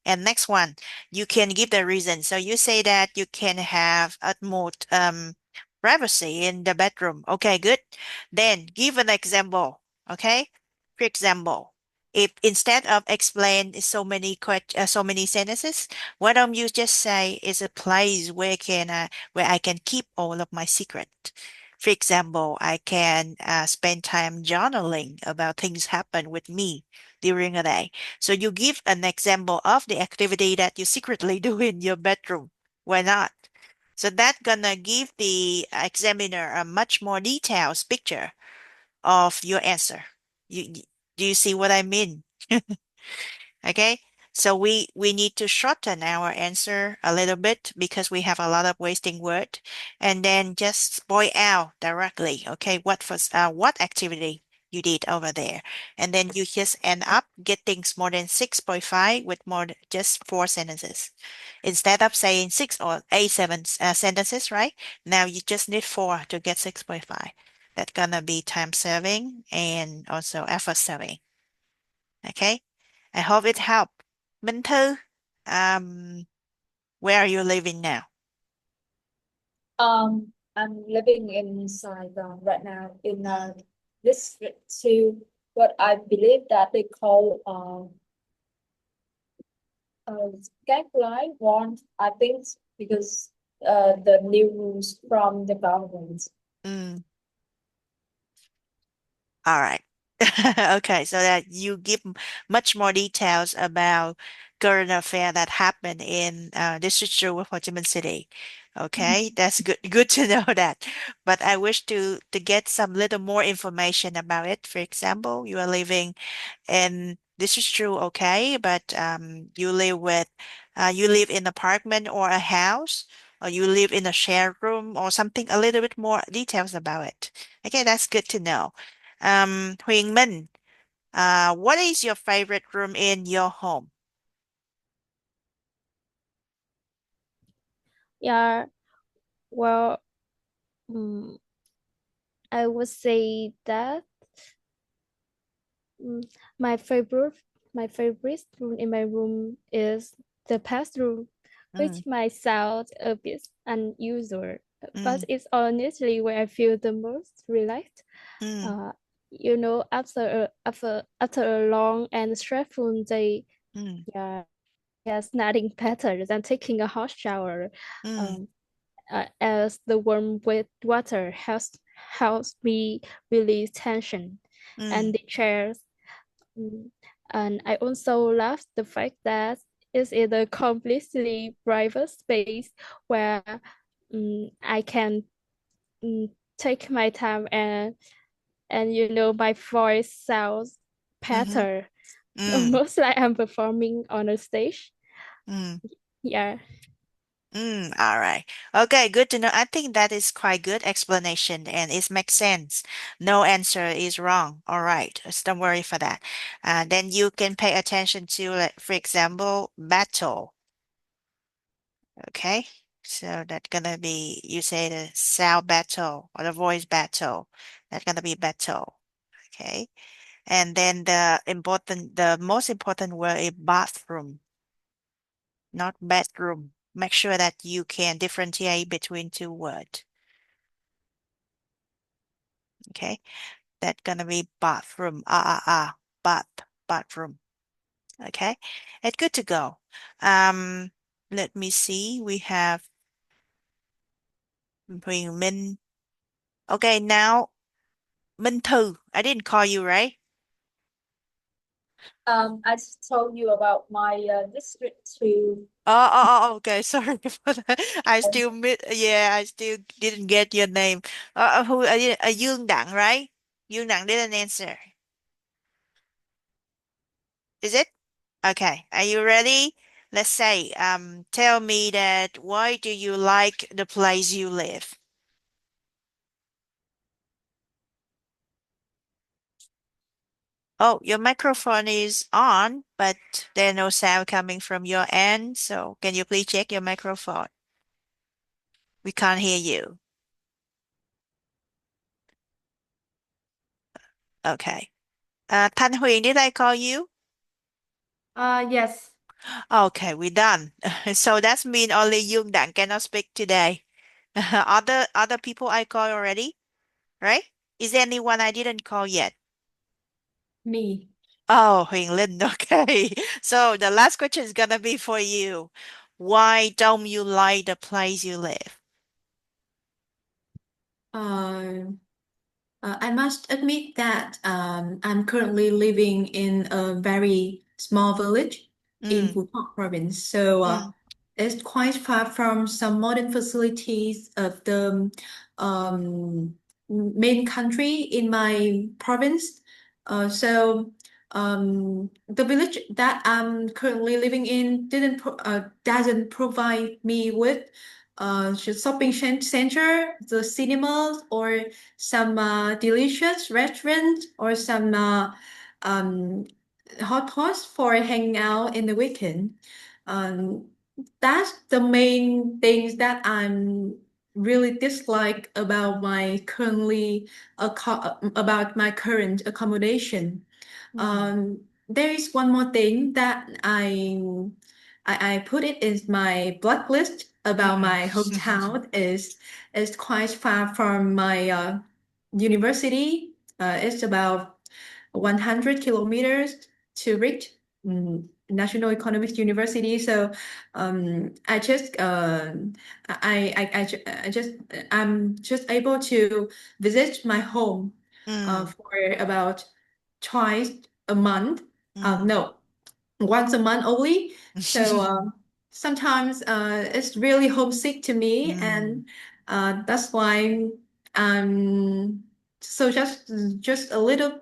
Speaker 4: And next one, you can give the reason. So you say that you can have utmost privacy in the bedroom. Okay, good. Then give an example. Okay. For example, if instead of explain so many sentences, why don't you just say it's a place where I can keep all of my secret. For example, I can spend time journaling about things happen with me during a day. So you give an example of the activity that you secretly do in your bedroom. Why not? So that gonna give the examiner a much more detailed picture of your answer. Do you see what I mean? Okay. So we need to shorten our answer a little bit because we have a lot of wasting word, and then just point out directly, okay, what activity you did over there, and then you just end up getting more than 6.5 with just four sentences instead of saying six or eight, seven sentences, right? Now you just need four to get 6.5. That's gonna be time saving and also effort saving. Okay. I hope it helped. Minh Thư, um, where are you living now?
Speaker 5: I'm living in Saigon right now in district two, what I believe that they call Luyện, I think, because the new rules from the government.
Speaker 4: Mm, all right. Okay, so that you give much more details about current affair that happened in District 2 of Ho Chi Minh City. Okay, that's good. Good to know that. But I wish to get some little more information about it. For example, you are living and this is true, okay, but you live in apartment or a house, or you live in a shared room or something, a little bit more details about it. Okay, that's good to know. Huyen Minh, what is your favorite room in your home?
Speaker 3: Yeah, well, mm, I would say that my favorite room in my room is the past room, which might sound a bit unusual, but it's honestly where I feel the most relaxed. You know, after a long and stressful day, yeah, there's nothing better than taking a hot shower. As the warm wet water helps me release tension, and the chairs. And I also love the fact that it's in a completely private space where I can take my time, and you know my voice sounds better, almost like I'm performing on a stage. Yeah.
Speaker 4: All right. Okay, good to know. I think that is quite good explanation and it makes sense. No answer is wrong. All right. So don't worry for that. Then you can pay attention to, like, for example, battle. Okay. So that's gonna be, you say the sound battle or the voice battle. That's gonna be battle. Okay. And then the most important word is bathroom, not bedroom. Make sure that you can differentiate between two words. Okay, that's gonna be bathroom. Bath, bathroom. Okay, it's good to go. Let me see. We have Huỳnh Minh. Okay, now Minh Thư. I didn't call you, right?
Speaker 5: I just told you about my district to
Speaker 4: Okay. Sorry for that. I still yeah, I still didn't get your name. Who? Dương Đặng, right? Dương Đặng didn't answer. Is it? Okay. Are you ready? Let's say, tell me that why do you like the place you live? Oh, your microphone is on, but there's no sound coming from your end. So can you please check your microphone? We can't hear you. Okay. Thanh Huyền, did I call you?
Speaker 2: Yes.
Speaker 4: Okay, we're done. So that means only Yoon Đặng cannot speak today. Other people I called already, right? Is there anyone I didn't call yet?
Speaker 2: Me.
Speaker 4: Oh, Huyền Linh, okay. So the last question is gonna be for you. Why don't you like the place you live?
Speaker 6: I must admit that I'm currently living in a very small village in
Speaker 4: Mm,
Speaker 6: Phú Thọ province. So
Speaker 4: mm,
Speaker 6: it's quite far from some modern facilities of the main country in my province. The village that I'm currently living in doesn't provide me with shopping center, the cinemas, or some delicious restaurants, or some hot pots for hanging out in the weekend. Um, that's the main things that I'm really dislike about about my current accommodation.
Speaker 4: mm,
Speaker 6: Um, there is one more thing that I put it in my blacklist about
Speaker 4: mm.
Speaker 6: my hometown is quite far from my university. It's about 100 kilometers to reach National Economics University. So I just I just I'm just able to visit my home
Speaker 4: Mm,
Speaker 6: for about twice a month.
Speaker 4: mm.
Speaker 6: No, once a month only. So sometimes it's really homesick to me,
Speaker 4: Mm,
Speaker 6: and that's why so just a little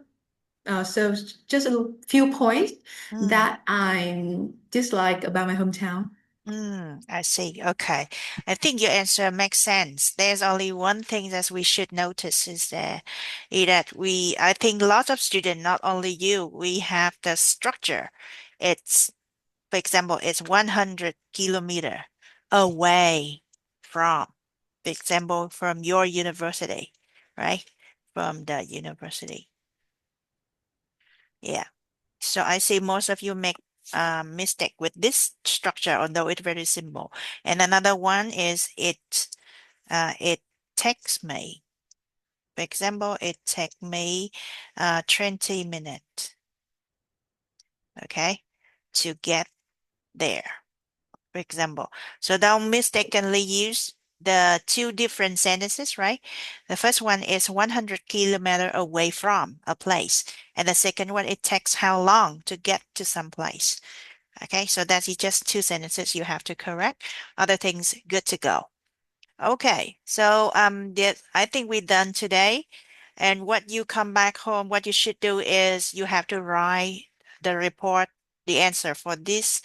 Speaker 6: so just a few points
Speaker 4: mm.
Speaker 6: that I dislike about my hometown.
Speaker 4: I see. Okay. I think your answer makes sense. There's only one thing that we should notice is that I think lots of students, not only you, we have the structure. It's, for example, it's 100 kilometer away from, for example, from your university, right? from the university. Yeah. So I see most of you make mistake with this structure, although it's very simple. And another one is it takes me. For example, it take me 20 minutes, okay, to get there. For example, so don't mistakenly use the two different sentences, right? The first one is 100 kilometers away from a place, and the second one, it takes how long to get to some place. Okay, so that's just two sentences you have to correct. Other things, good to go. Okay, so I think we're done today. And what you come back home, what you should do is you have to write the report, the answer for this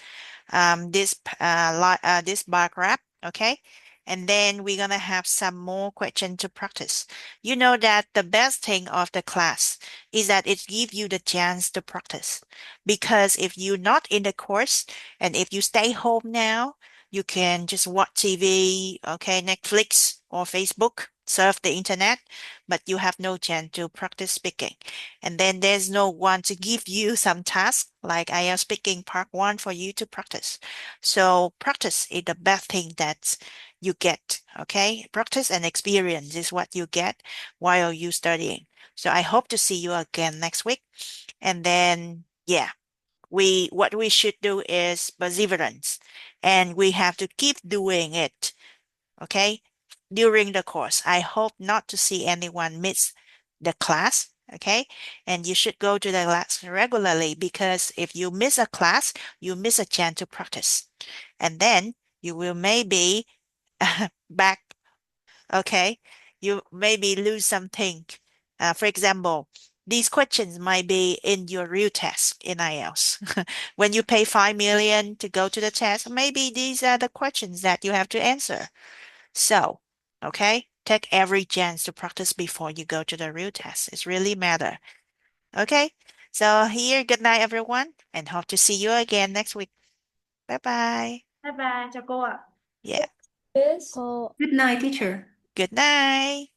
Speaker 4: bar graph, okay? And then we're gonna have some more questions to practice. You know that the best thing of the class is that it gives you the chance to practice. Because if you're not in the course and if you stay home now, you can just watch TV, okay, Netflix or Facebook, surf the internet, but you have no chance to practice speaking. And then there's no one to give you some task like I am speaking part one for you to practice. So practice is the best thing that you get, okay? Practice and experience is what you get while you studying. So I hope to see you again next week. And then, yeah, what we should do is perseverance, and we have to keep doing it, okay, during the course. I hope not to see anyone miss the class, okay? And you should go to the class regularly, because if you miss a class, you miss a chance to practice. And then you will maybe back, okay? You maybe lose something. For example, these questions might be in your real test in IELTS. When you pay 5 million to go to the test, maybe these are the questions that you have to answer. So, okay, take every chance to practice before you go to the real test. It's really matter. Okay, so here, good night, everyone, and hope to see you again next week. Bye bye.
Speaker 2: Bye bye, chào cô ạ.
Speaker 4: Yeah,
Speaker 5: Yes.
Speaker 3: Cô
Speaker 6: Good night, teacher.
Speaker 4: good night.